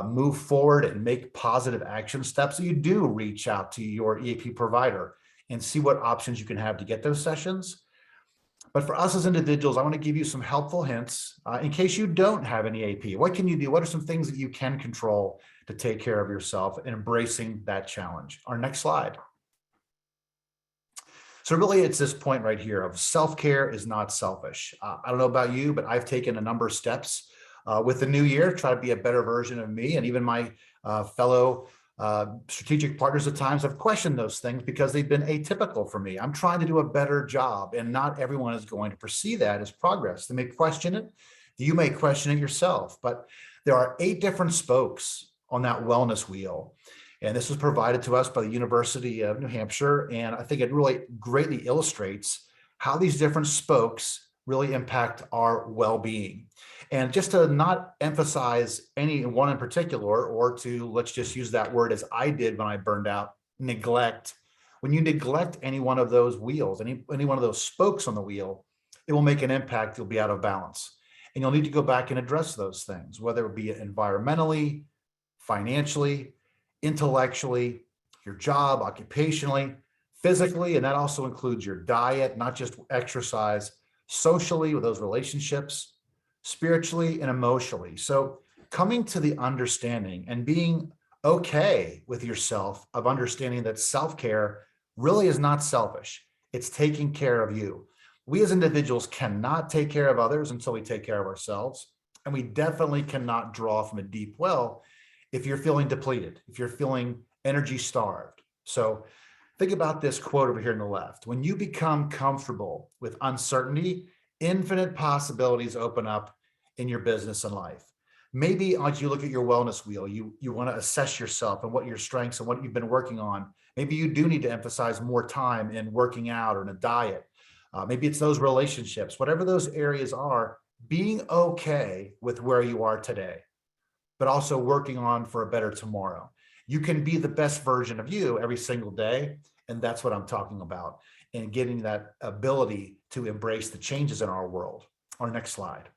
move forward and make positive action steps, so you do reach out to your EAP provider and see what options you can have to get those sessions. But for us as individuals, I want to give you some helpful hints in case you don't have an EAP. What can you do? What are some things that you can control to take care of yourself and embracing that challenge? Our next slide. So really, it's this point right here of self-care is not selfish. I don't know about you, but I've taken a number of steps with the new year, try to be a better version of me, and even my fellow strategic partners at times have questioned those things because they've been atypical for me. I'm trying to do a better job, and not everyone is going to perceive that as progress. They may question it. You may question it yourself, but there are 8 different spokes on that wellness wheel. And this was provided to us by the University of New Hampshire. And I think it really greatly illustrates how these different spokes really impact our well-being. And just to not emphasize any one in particular, or to, let's just use that word as I did when I burned out, neglect. When you neglect any one of those wheels, any one of those spokes on the wheel, it will make an impact. You'll be out of balance. And you'll need to go back and address those things, whether it be environmentally, financially, intellectually, your job, occupationally, physically, and that also includes your diet, not just exercise, socially with those relationships, spiritually and emotionally. So coming to the understanding and being okay with yourself of understanding that self-care really is not selfish. It's taking care of you. We as individuals cannot take care of others until we take care of ourselves. And we definitely cannot draw from a deep well if you're feeling depleted, if you're feeling energy starved. So think about this quote over here on the left. When you become comfortable with uncertainty, infinite possibilities open up in your business and life. Maybe as you look at your wellness wheel, you want to assess yourself and what your strengths and what you've been working on. Maybe you do need to emphasize more time in working out or in a diet. Maybe it's those relationships, whatever those areas are, being okay with where you are today, but also working on for a better tomorrow. You can be the best version of you every single day. And that's what I'm talking about, and getting that ability to embrace the changes in our world. Our next slide.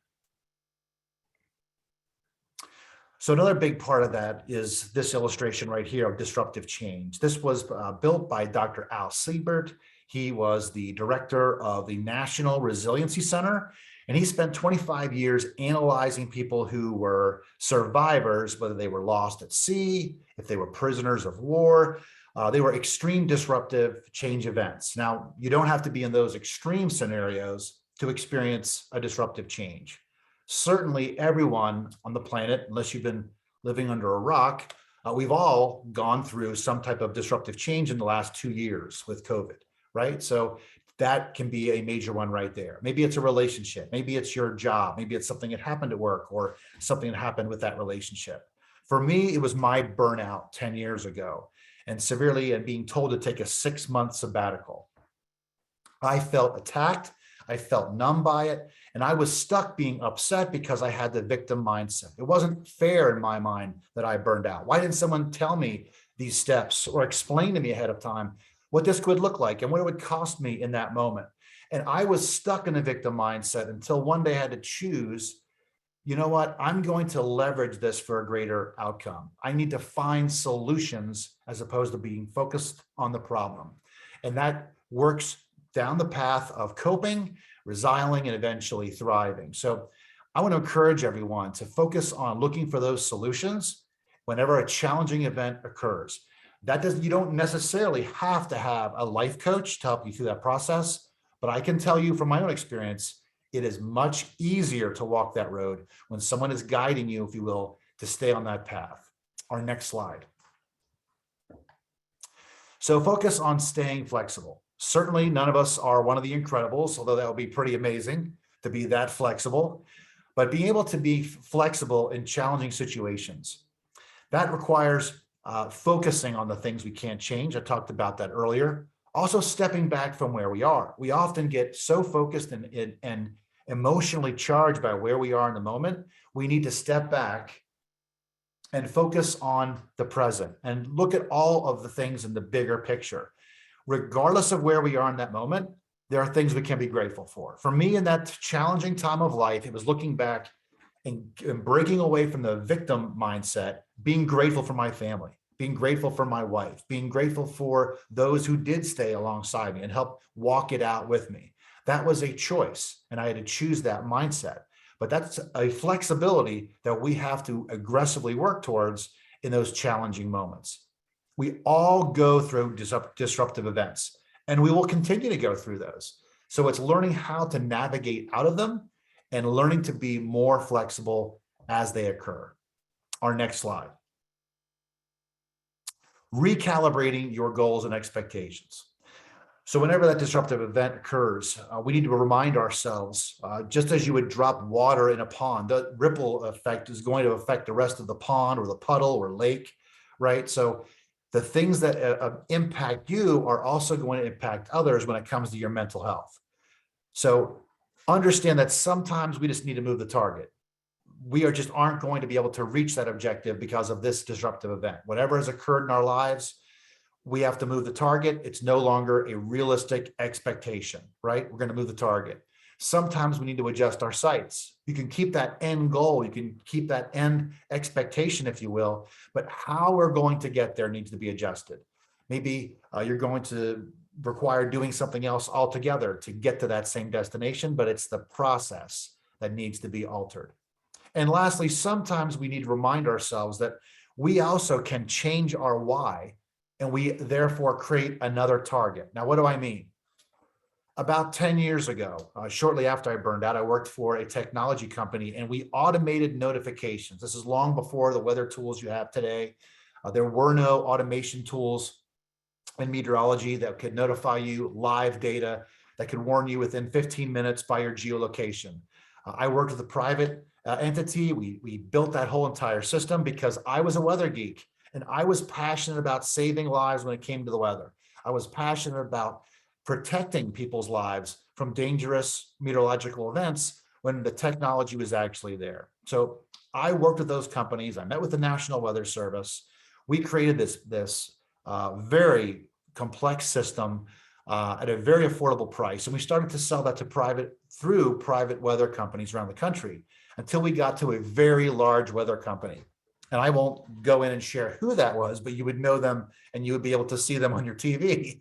So another big part of that is this illustration right here of disruptive change. This was built by Dr. Al Siebert. He was the director of the National Resiliency Center, and he spent 25 years analyzing people who were survivors, whether they were lost at sea, if they were prisoners of war. They were extreme disruptive change events. Now, you don't have to be in those extreme scenarios to experience a disruptive change. Certainly everyone on the planet, unless you've been living under a rock, we've all gone through some type of disruptive change in the last 2 years with COVID, right? So that can be a major one right there. Maybe it's a relationship, maybe it's your job, maybe it's something that happened at work or something that happened with that relationship. For me, it was my burnout 10 years ago, and severely and being told to take a 6-month sabbatical. I felt attacked, I felt numb by it, and I was stuck being upset because I had the victim mindset. It wasn't fair in my mind that I burned out. Why didn't someone tell me these steps or explain to me ahead of time what this could look like and what it would cost me in that moment? And I was stuck in a victim mindset until one day I had to choose, you know what, I'm going to leverage this for a greater outcome. I need to find solutions as opposed to being focused on the problem. And that works down the path of coping, resilient, and eventually thriving. So I want to encourage everyone to focus on looking for those solutions whenever a challenging event occurs. You don't necessarily have to have a life coach to help you through that process, but I can tell you from my own experience, it is much easier to walk that road when someone is guiding you, if you will, to stay on that path. Our next slide. So focus on staying flexible. Certainly none of us are one of the Incredibles, although that would be pretty amazing to be that flexible, but being able to be flexible in challenging situations. That requires focusing on the things we can't change. I talked about that earlier. Also stepping back from where we are. We often get so focused and emotionally charged by where we are in the moment. We need to step back and focus on the present and look at all of the things in the bigger picture. Regardless of where we are in that moment, there are things we can be grateful for. For me, in that challenging time of life, it was looking back and breaking away from the victim mindset, being grateful for my family, being grateful for my wife, being grateful for those who did stay alongside me and help walk it out with me. That was a choice, and I had to choose that mindset. But that's a flexibility that we have to aggressively work towards in those challenging moments. We all go through disruptive events, and we will continue to go through those. So it's learning how to navigate out of them and learning to be more flexible as they occur. Our next slide. Recalibrating your goals and expectations. So whenever that disruptive event occurs, we need to remind ourselves, just as you would drop water in a pond, the ripple effect is going to affect the rest of the pond or the puddle or lake, right? So the things that impact you are also going to impact others when it comes to your mental health. So understand that sometimes we just need to move the target. we just aren't going to be able to reach that objective because of this disruptive event. Whatever has occurred in our lives, we have to move the target. It's no longer a realistic expectation, right? We're going to move the target. Sometimes we need to adjust our sights. You can keep that end goal, you can keep that end expectation, if you will, but how we're going to get there needs to be adjusted. Maybe you're going to require doing something else altogether to get to that same destination, but it's the process that needs to be altered. And lastly, sometimes we need to remind ourselves that we also can change our why, and we therefore create another target. Now, what do I mean? About 10 years ago, shortly after I burned out, I worked for a technology company and we automated notifications. This is long before the weather tools you have today. There were no automation tools in meteorology that could notify you live data that could warn you within 15 minutes by your geolocation. I worked with a private entity. We built that whole entire system because I was a weather geek and I was passionate about saving lives when it came to the weather. I was passionate about protecting people's lives from dangerous meteorological events when the technology was actually there. So I worked with those companies. I met with the National Weather Service. We created this very complex system at a very affordable price. And we started to sell that to through private weather companies around the country until we got to a very large weather company. And I won't go in and share who that was, but you would know them and you would be able to see them on your TV.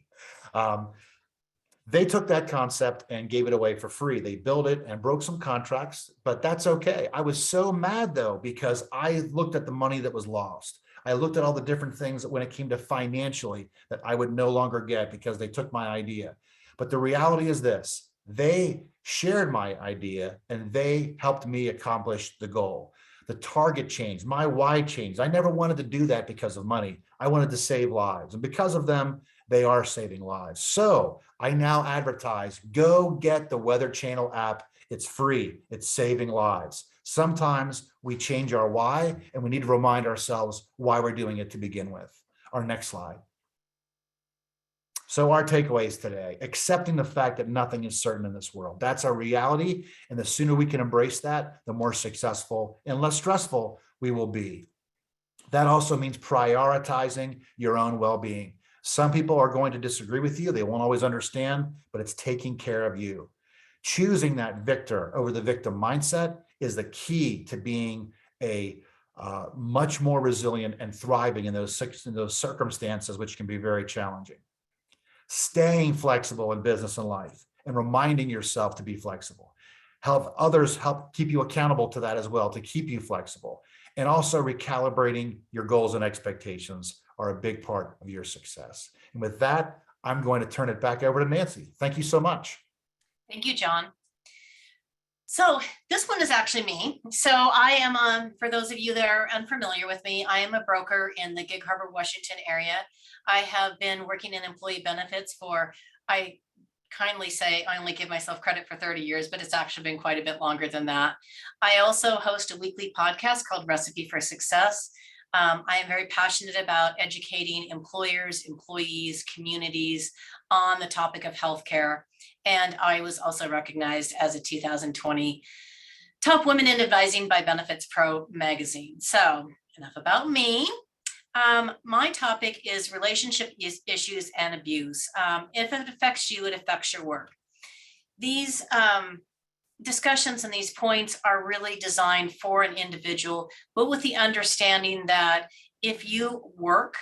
They took that concept and gave it away for free. They built it and broke some contracts, but that's okay. I was so mad though, because I looked at the money that was lost. I looked at all the different things that when it came to financially that I would no longer get because they took my idea. But the reality is this, they shared my idea and they helped me accomplish the goal. The target changed, my why changed. I never wanted to do that because of money. I wanted to save lives. And because of them, they are saving lives. So I now advertise, go get the Weather Channel app. It's free. It's saving lives. Sometimes we change our why and we need to remind ourselves why we're doing it to begin with. Our next slide. So our takeaways today, accepting the fact that nothing is certain in this world. That's our reality. And the sooner we can embrace that, the more successful and less stressful we will be. That also means prioritizing your own well-being. Some people are going to disagree with you. They won't always understand, but it's taking care of you. Choosing that victor over the victim mindset is the key to being a much more resilient and thriving in those circumstances, which can be very challenging. Staying flexible in business and life and reminding yourself to be flexible. Help others help keep you accountable to that as well, to keep you flexible. And also recalibrating your goals and expectations are a big part of your success. And with that, I'm going to turn it back over to Nancy. Thank you so much. Thank you, John. So this one is actually me. So I am, for those of you that are unfamiliar with me, I am a broker in the Gig Harbor, Washington area. I have been working in employee benefits I kindly say I only give myself credit for 30 years, but it's actually been quite a bit longer than that. I also host a weekly podcast called Recipe for Success. I am very passionate about educating employers, employees, communities on the topic of healthcare. And I was also recognized as a 2020 Top Women in Advising by Benefits Pro magazine. So enough about me. My topic is relationship issues and abuse. If it affects you, it affects your work. These discussions and these points are really designed for an individual, but with the understanding that if you work,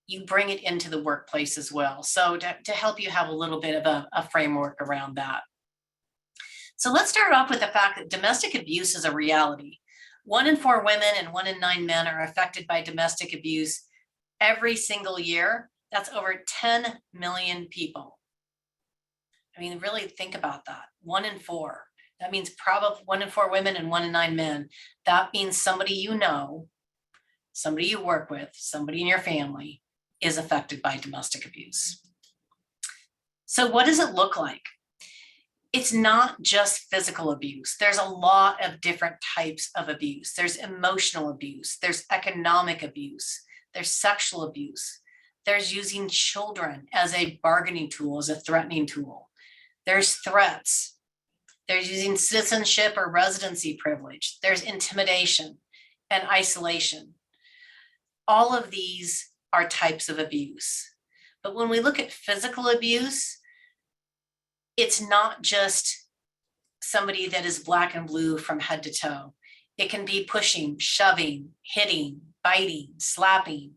you bring it into the workplace as well. So to help you have a little bit of a framework around that. So let's start off with the fact that domestic abuse is a reality. 1 in 4 women and 1 in 9 men are affected by domestic abuse every single year. That's over 10 million people. I mean, really think about that. 1 in 4. That means probably 1 in 4 women and 1 in 9 men. That means somebody you know, somebody you work with, somebody in your family is affected by domestic abuse. So what does it look like? It's not just physical abuse. There's a lot of different types of abuse. There's emotional abuse. There's economic abuse. There's sexual abuse. There's using children as a bargaining tool, as a threatening tool. There's threats. There's using citizenship or residency privilege. There's intimidation and isolation. All of these are types of abuse. But when we look at physical abuse, it's not just somebody that is black and blue from head to toe. It can be pushing, shoving, hitting, biting, slapping,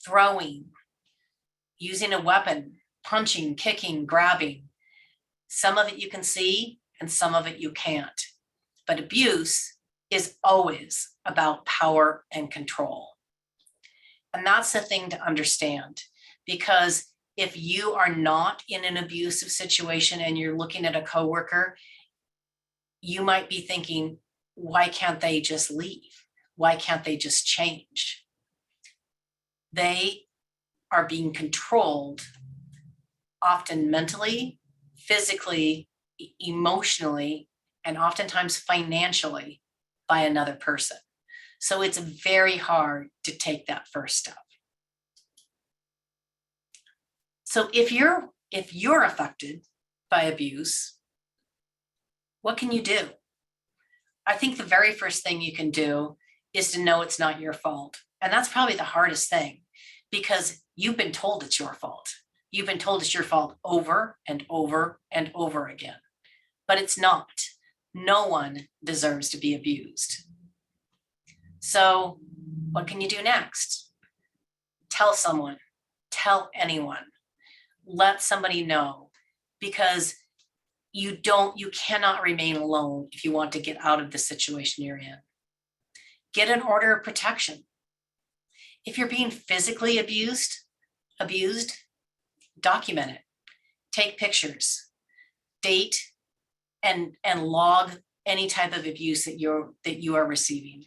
throwing, using a weapon, punching, kicking, grabbing. Some of it you can see and some of it you can't. But abuse is always about power and control. And that's the thing to understand, because if you are not in an abusive situation and you're looking at a coworker, you might be thinking, why can't they just leave? Why can't they just change? They are being controlled, often mentally, physically, emotionally, and oftentimes financially by another person. So it's very hard to take that first step. So if you're affected by abuse, what can you do? I think the very first thing you can do is to know it's not your fault. And that's probably the hardest thing, because you've been told it's your fault. You've been told it's your fault over and over and over again, but it's not. No one deserves to be abused. So what can you do next? Tell someone, tell anyone, let somebody know, because you cannot remain alone if you want to get out of the situation you're in. Get an order of protection. If you're being physically abused, document it. Take pictures, date, and log any type of abuse that you are receiving.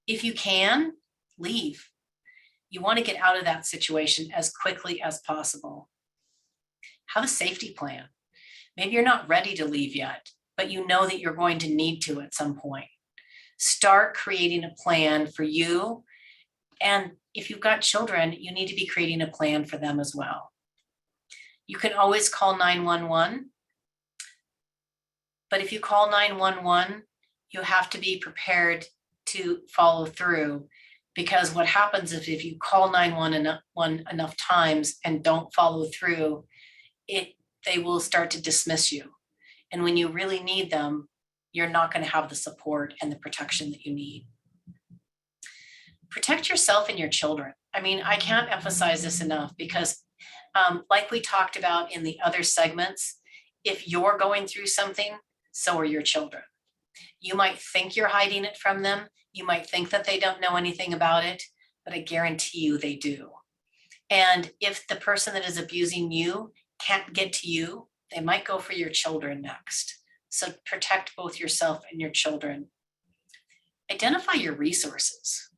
If you can, leave. You want to get out of that situation as quickly as possible. Have a safety plan. Maybe you're not ready to leave yet, but you know that you're going to need to at some point. Start creating a plan for you. And if you've got children, you need to be creating a plan for them as well. You can always call 911. But if you call 911, you have to be prepared to follow through, because what happens is if you call 911 enough times and don't follow through, they will start to dismiss you. And when you really need them, you're not going to have the support and the protection that you need. Protect yourself and your children. I mean, I can't emphasize this enough, because like we talked about in the other segments, if you're going through something, so are your children. You might think you're hiding it from them. You might think that they don't know anything about it, but I guarantee you they do. And if the person that is abusing you can't get to you, they might go for your children next. So protect both yourself and your children. Identify your resources.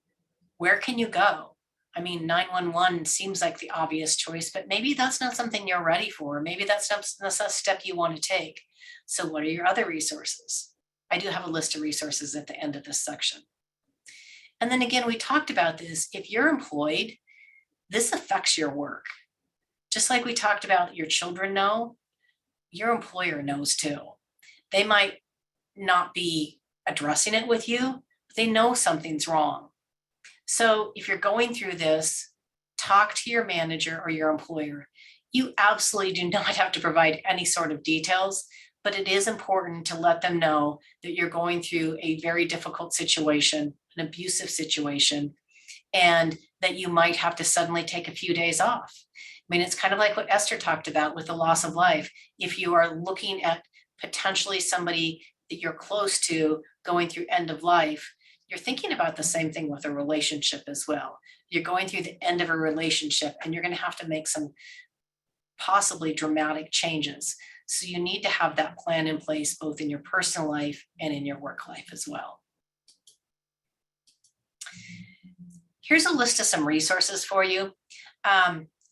Where can you go? I mean, 911 seems like the obvious choice, but maybe that's not something you're ready for. Maybe that's not a step you want to take. So what are your other resources? I do have a list of resources at the end of this section. And then again, we talked about this. If you're employed, this affects your work. Just like we talked about, your children know, your employer knows too. They might not be addressing it with you, but they know something's wrong. So if you're going through this, talk to your manager or your employer. You absolutely do not have to provide any sort of details, but it is important to let them know that you're going through a very difficult situation, an abusive situation, and that you might have to suddenly take a few days off. I mean, it's kind of like what Esther talked about with the loss of life. If you are looking at potentially somebody that you're close to going through end of life, you're thinking about the same thing with a relationship as well. You're going through the end of a relationship and you're going to have to make some possibly dramatic changes. So you need to have that plan in place, both in your personal life and in your work life as well. Here's a list of some resources for you.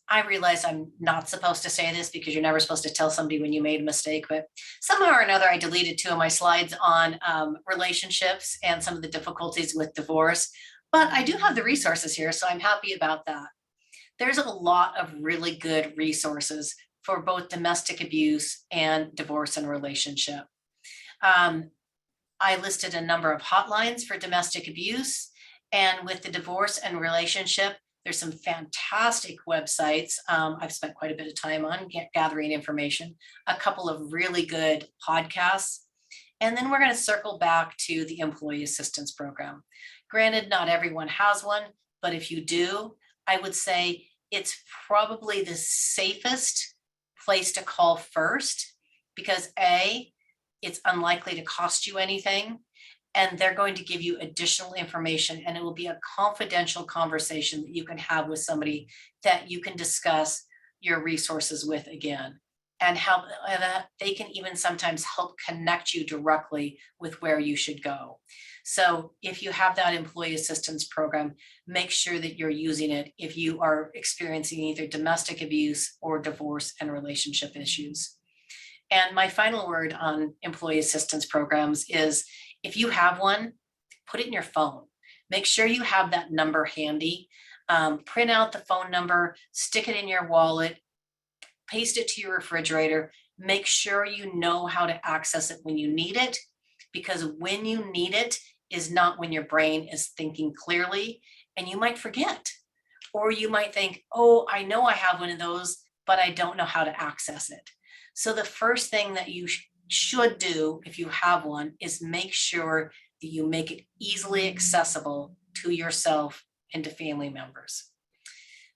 I realize I'm not supposed to say this because you're never supposed to tell somebody when you made a mistake, but somehow or another, I deleted 2 of my slides on relationships and some of the difficulties with divorce, but I do have the resources here, so I'm happy about that. There's a lot of really good resources for both domestic abuse and divorce and relationship. I listed a number of hotlines for domestic abuse, and with the divorce and relationship, there's some fantastic websites. I've spent quite a bit of time on gathering information, a couple of really good podcasts. And then we're going to circle back to the employee assistance program. Granted, not everyone has one, but if you do, I would say it's probably the safest place to call first, because A, it's unlikely to cost you anything, and they're going to give you additional information, and it will be a confidential conversation that you can have with somebody that you can discuss your resources with again, and how they can even sometimes help connect you directly with where you should go. So if you have that employee assistance program, make sure that you're using it if you are experiencing either domestic abuse or divorce and relationship issues. And my final word on employee assistance programs is, if you have one, put it in your phone. Make sure you have that number handy. Print out the phone number, stick it in your wallet, paste it to your refrigerator. Make sure you know how to access it when you need it, because when you need it is not when your brain is thinking clearly, and you might forget. Or you might think, oh, I know I have one of those, but I don't know how to access it. So the first thing that you should do if you have one is make sure that you make it easily accessible to yourself and to family members.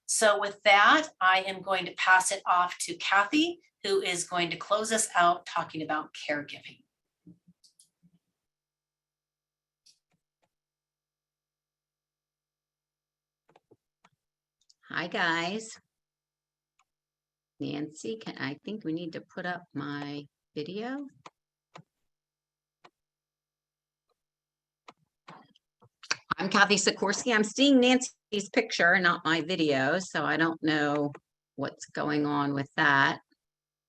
So with that, I am going to pass it off to Cathy, who is going to close us out talking about caregiving. Hi, guys. Nancy, I think we need to put up my video. I'm Cathy Sikorski. I'm seeing Nancy's picture, not my video, so I don't know what's going on with that,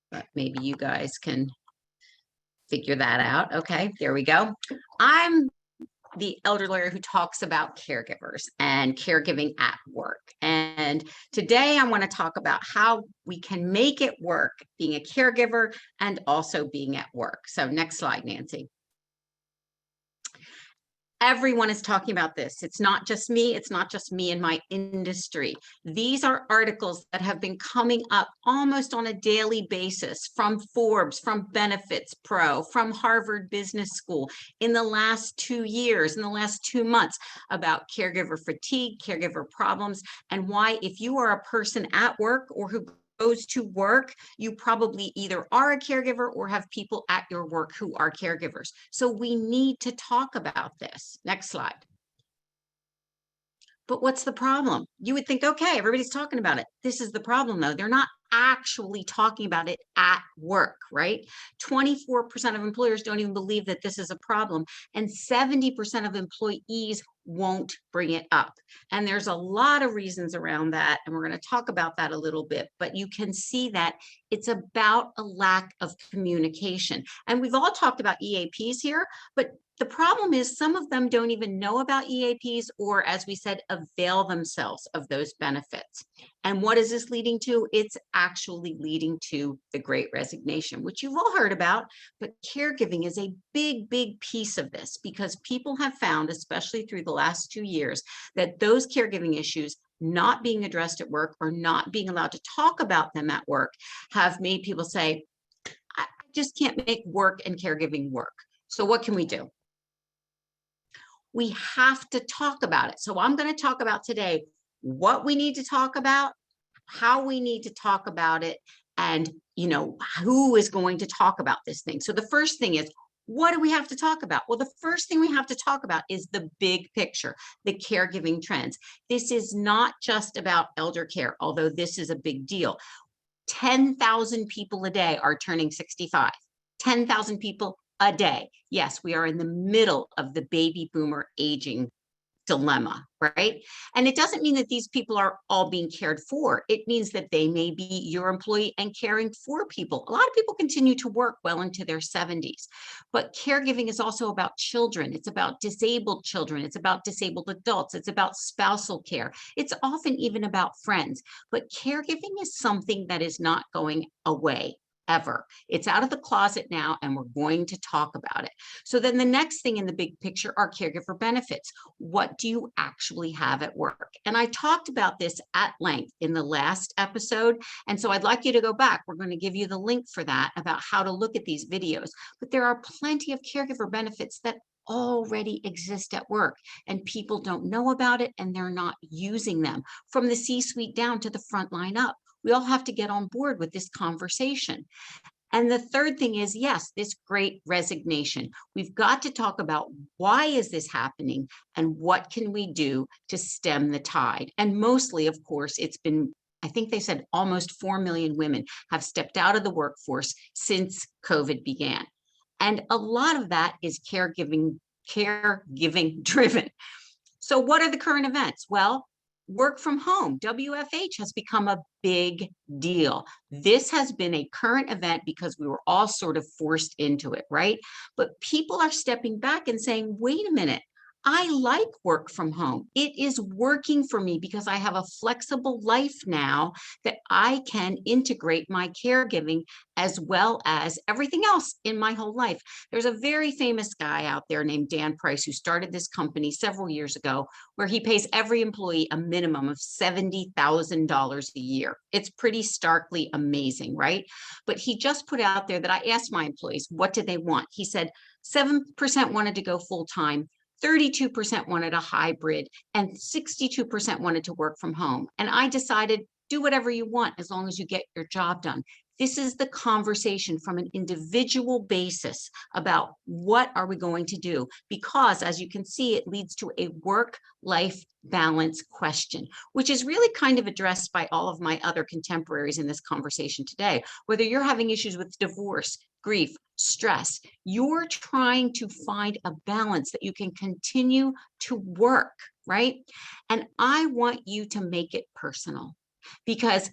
but maybe you guys can figure that out. Okay, there we go. I'm the elder lawyer who talks about caregivers and caregiving at work. And today I want to talk about how we can make it work being a caregiver and also being at work. So next slide, Nancy. Everyone is talking about this. It's not just me. It's not just me in my industry. These are articles that have been coming up almost on a daily basis from Forbes, from Benefits Pro, from Harvard Business School in the last 2 years, in the last 2 months, about caregiver fatigue, caregiver problems, and why, if you are a person at work or who goes to work, you probably either are a caregiver or have people at your work who are caregivers. So we need to talk about this. Next slide. But what's the problem? You would think, okay, everybody's talking about it. This is the problem, though. They're not actually talking about it at work, right? 24% of employers don't even believe that this is a problem, and 70% of employees won't bring it up. And there's a lot of reasons around that, and we're going to talk about that a little bit, but you can see that it's about a lack of communication. And we've all talked about EAPs here, but the problem is some of them don't even know about EAPs, or, as we said, avail themselves of those benefits. And what is this leading to? It's actually leading to the Great Resignation, which you've all heard about, but caregiving is a big, big piece of this, because people have found, especially through the last 2 years, that those caregiving issues not being addressed at work or not being allowed to talk about them at work have made people say, I just can't make work and caregiving work. So what can we do? We have to talk about it. So I'm going to talk about today what we need to talk about, how we need to talk about it, and who is going to talk about this thing. So the first thing is, what do we have to talk about? Well, the first thing we have to talk about is the big picture, the caregiving trends. This is not just about elder care, although this is a big deal. 10,000 people a day are turning 65. 10,000 people a day. Yes, we are in the middle of the baby boomer aging dilemma, right? And it doesn't mean that these people are all being cared for. It means that they may be your employee and caring for people. A lot of people continue to work well into their 70s, but caregiving is also about children. It's about disabled children. It's about disabled adults. It's about spousal care. It's often even about friends, but caregiving is something that is not going away ever. It's out of the closet now, and we're going to talk about it. So then the next thing in the big picture are caregiver benefits. What do you actually have at work? And I talked about this at length in the last episode. And so I'd like you to go back. We're going to give you the link for that about how to look at these videos. But there are plenty of caregiver benefits that already exist at work, and people don't know about it, and they're not using them, from the C-suite down to the front line up. We all have to get on board with this conversation. And the third thing is, yes, this great resignation. We've got to talk about why is this happening and what can we do to stem the tide. And mostly, of course, it's been, I think they said almost 4 million women have stepped out of the workforce since COVID began. And a lot of that is caregiving driven. So what are the current events? Well, work from home, WFH, has become a big deal. This has been a current event because we were all sort of forced into it, right? But people are stepping back and saying, wait a minute, I like work from home. It is working for me because I have a flexible life now that I can integrate my caregiving as well as everything else in my whole life. There's a very famous guy out there named Dan Price who started this company several years ago where he pays every employee a minimum of $70,000 a year. It's pretty starkly amazing, right? But he just put out there that I asked my employees, what did they want? He said 7% wanted to go full time, 32% wanted a hybrid, and 62% wanted to work from home. And I decided, do whatever you want as long as you get your job done. This is the conversation from an individual basis about what are we going to do? Because as you can see, it leads to a work-life balance question, which is really kind of addressed by all of my other contemporaries in this conversation today. Whether you're having issues with divorce, grief, stress, you're trying to find a balance that you can continue to work, right? And I want you to make it personal, because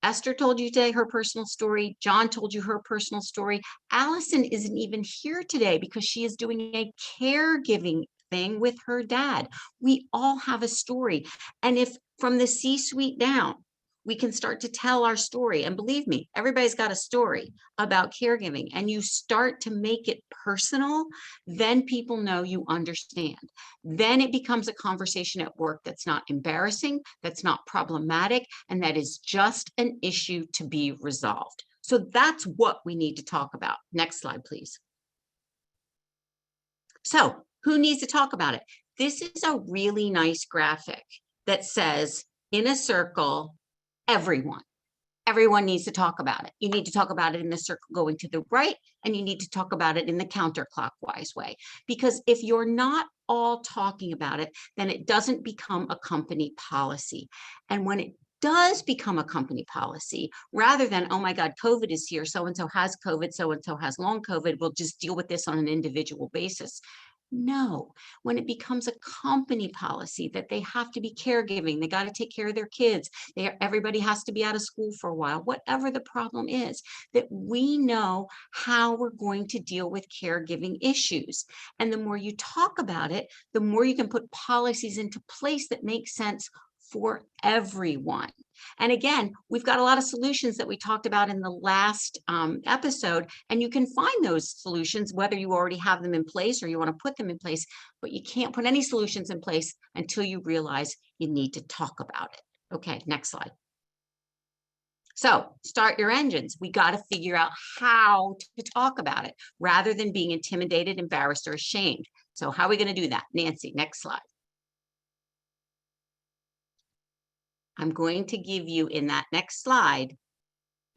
Esther told you today her personal story. John told you her personal story. Allison isn't even here today because she is doing a caregiving thing with her dad. We all have a story. And if from the C-suite down, we can start to tell our story. And believe me, everybody's got a story about caregiving, and you start to make it personal, then people know you understand. Then it becomes a conversation at work that's not embarrassing, that's not problematic, and that is just an issue to be resolved. So that's what we need to talk about. Next slide, please. So who needs to talk about it? This is a really nice graphic that says, in a circle, everyone needs to talk about it. You need to talk about it in the circle going to the right, and you need to talk about it in the counterclockwise way. Because if you're not all talking about it, then it doesn't become a company policy. And when it does become a company policy, rather than, oh my God, COVID is here, so-and-so has COVID, so-and-so has long COVID, we'll just deal with this on an individual basis. No, when it becomes a company policy that they have to be caregiving, they got to take care of their kids, everybody has to be out of school for a while, whatever the problem is, that we know how we're going to deal with caregiving issues. And the more you talk about it, the more you can put policies into place that make sense for everyone. And again, we've got a lot of solutions that we talked about in the last episode, and you can find those solutions whether you already have them in place or you want to put them in place, but you can't put any solutions in place until you realize you need to talk about it. Okay, next slide. So start your engines. We got to figure out how to talk about it rather than being intimidated, embarrassed, or ashamed. So how are we going to do that? Nancy, next slide. I'm going to give you in that next slide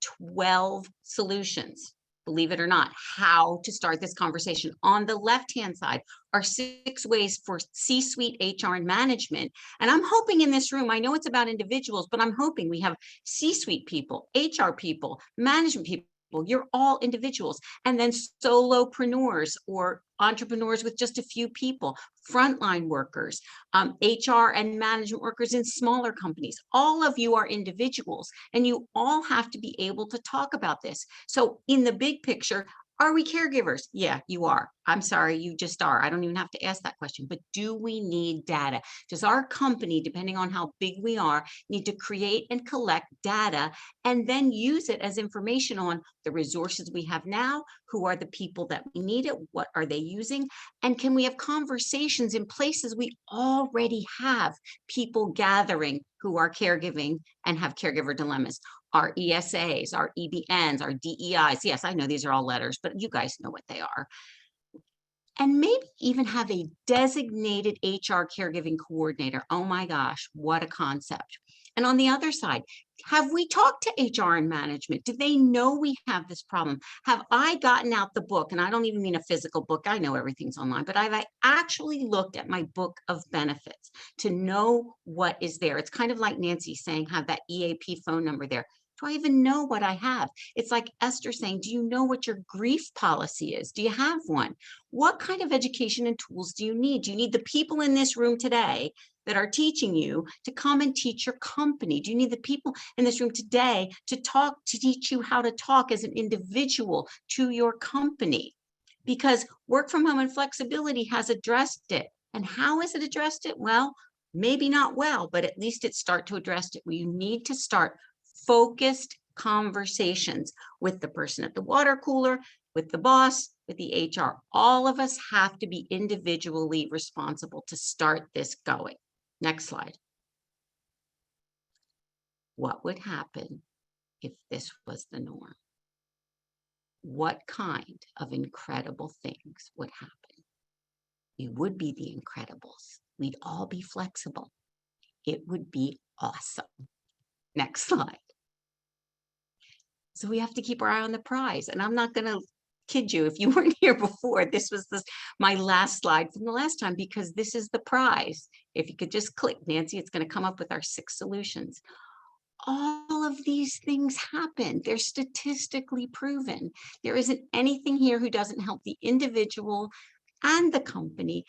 12 solutions, believe it or not, how to start this conversation. On the left-hand side are 6 ways for C-suite HR and management. And I'm hoping in this room, I know it's about individuals, but I'm hoping we have C-suite people, HR people, management people. You're all individuals, and then solopreneurs or entrepreneurs with just a few people, frontline workers, HR and management workers in smaller companies. All of you are individuals, and you all have to be able to talk about this. So in the big picture, are we caregivers? Yeah, you are. I'm sorry, you just are. I don't even have to ask that question, but do we need data? Does our company, depending on how big we are, need to create and collect data and then use it as information on the resources we have now? Who are the people that we need it? What are they using? And can we have conversations in places we already have people gathering who are caregiving and have caregiver dilemmas? Our ESAs, our EBNs, our DEIs. Yes, I know these are all letters, but you guys know what they are. And maybe even have a designated HR caregiving coordinator. Oh my gosh, what a concept. And on the other side, have we talked to HR and management? Do they know we have this problem? Have I gotten out the book? And I don't even mean a physical book. I know everything's online, but have I actually looked at my book of benefits to know what is there? It's kind of like Nancy saying, have that EAP phone number there. Do I even know what I have? It's like Esther saying, do you know what your grief policy is? Do you have one? What kind of education and tools do you need? Do you need the people in this room today that are teaching you to come and teach your company? Do you need the people in this room today to teach you how to talk as an individual to your company? Because work from home and flexibility has addressed it. And how has it addressed it? Well, maybe not well, but at least it's start to address it. You need to start focused conversations with the person at the water cooler, with the boss, with the HR. All of us have to be individually responsible to start this going. Next slide. What would happen if this was the norm? What kind of incredible things would happen? We would be the Incredibles. We'd all be flexible. It would be awesome. Next slide. So we have to keep our eye on the prize. And I'm not going to kid you, if you weren't here before, this was my last slide from the last time, because this is the prize. If you could just click, Nancy, it's going to come up with our 6 solutions. All of these things happen. They're statistically proven. There isn't anything here who doesn't help the individual and the company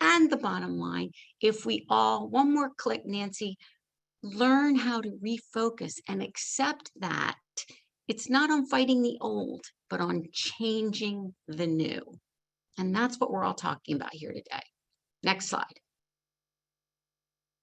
and the bottom line. If we all, one more click, Nancy, learn how to refocus and accept that it's not on fighting the old, but on changing the new. And that's what we're all talking about here today. Next slide.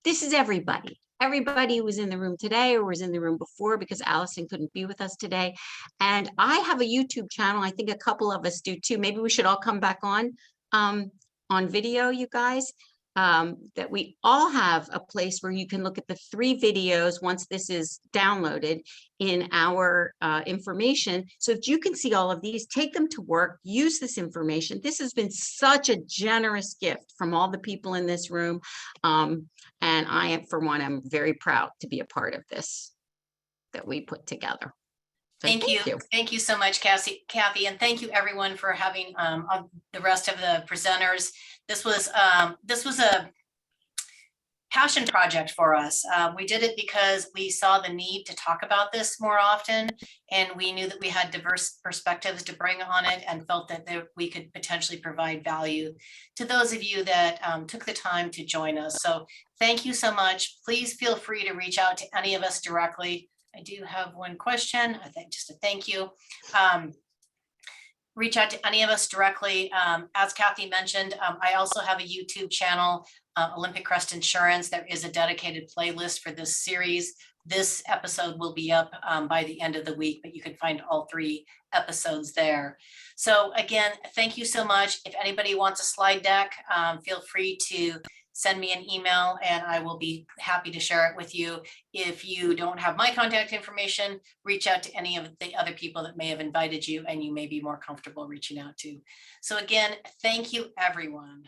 This is everybody. Everybody who was in the room today or was in the room before, because Allison couldn't be with us today. And I have a YouTube channel. I think a couple of us do too. Maybe we should all come back on video, you guys. That we all have a place where you can look at the 3 videos once this is downloaded in our information, so that you can see all of these, take them to work, use this information. This has been such a generous gift from all the people in this room. And I am, for one, I'm very proud to be a part of this that we put together. So thank you. Thank you so much, Cathy, and thank you everyone for having the rest of the presenters. This was a passion project for us. We did it because we saw the need to talk about this more often, and we knew that we had diverse perspectives to bring on it, and felt that we could potentially provide value to those of you that took the time to join us. So thank you so much. Please feel free to reach out to any of us directly. I do have one question, I think, just a thank you. Reach out to any of us directly. As Cathy mentioned, I also have a YouTube channel, Olympic Crest Insurance. There is a dedicated playlist for this series. This episode will be up by the end of the week, but you can find all 3 episodes there. So again, thank you so much. If anybody wants a slide deck, feel free to send me an email and I will be happy to share it with you. If you don't have my contact information, reach out to any of the other people that may have invited you and you may be more comfortable reaching out to. So again, thank you, everyone.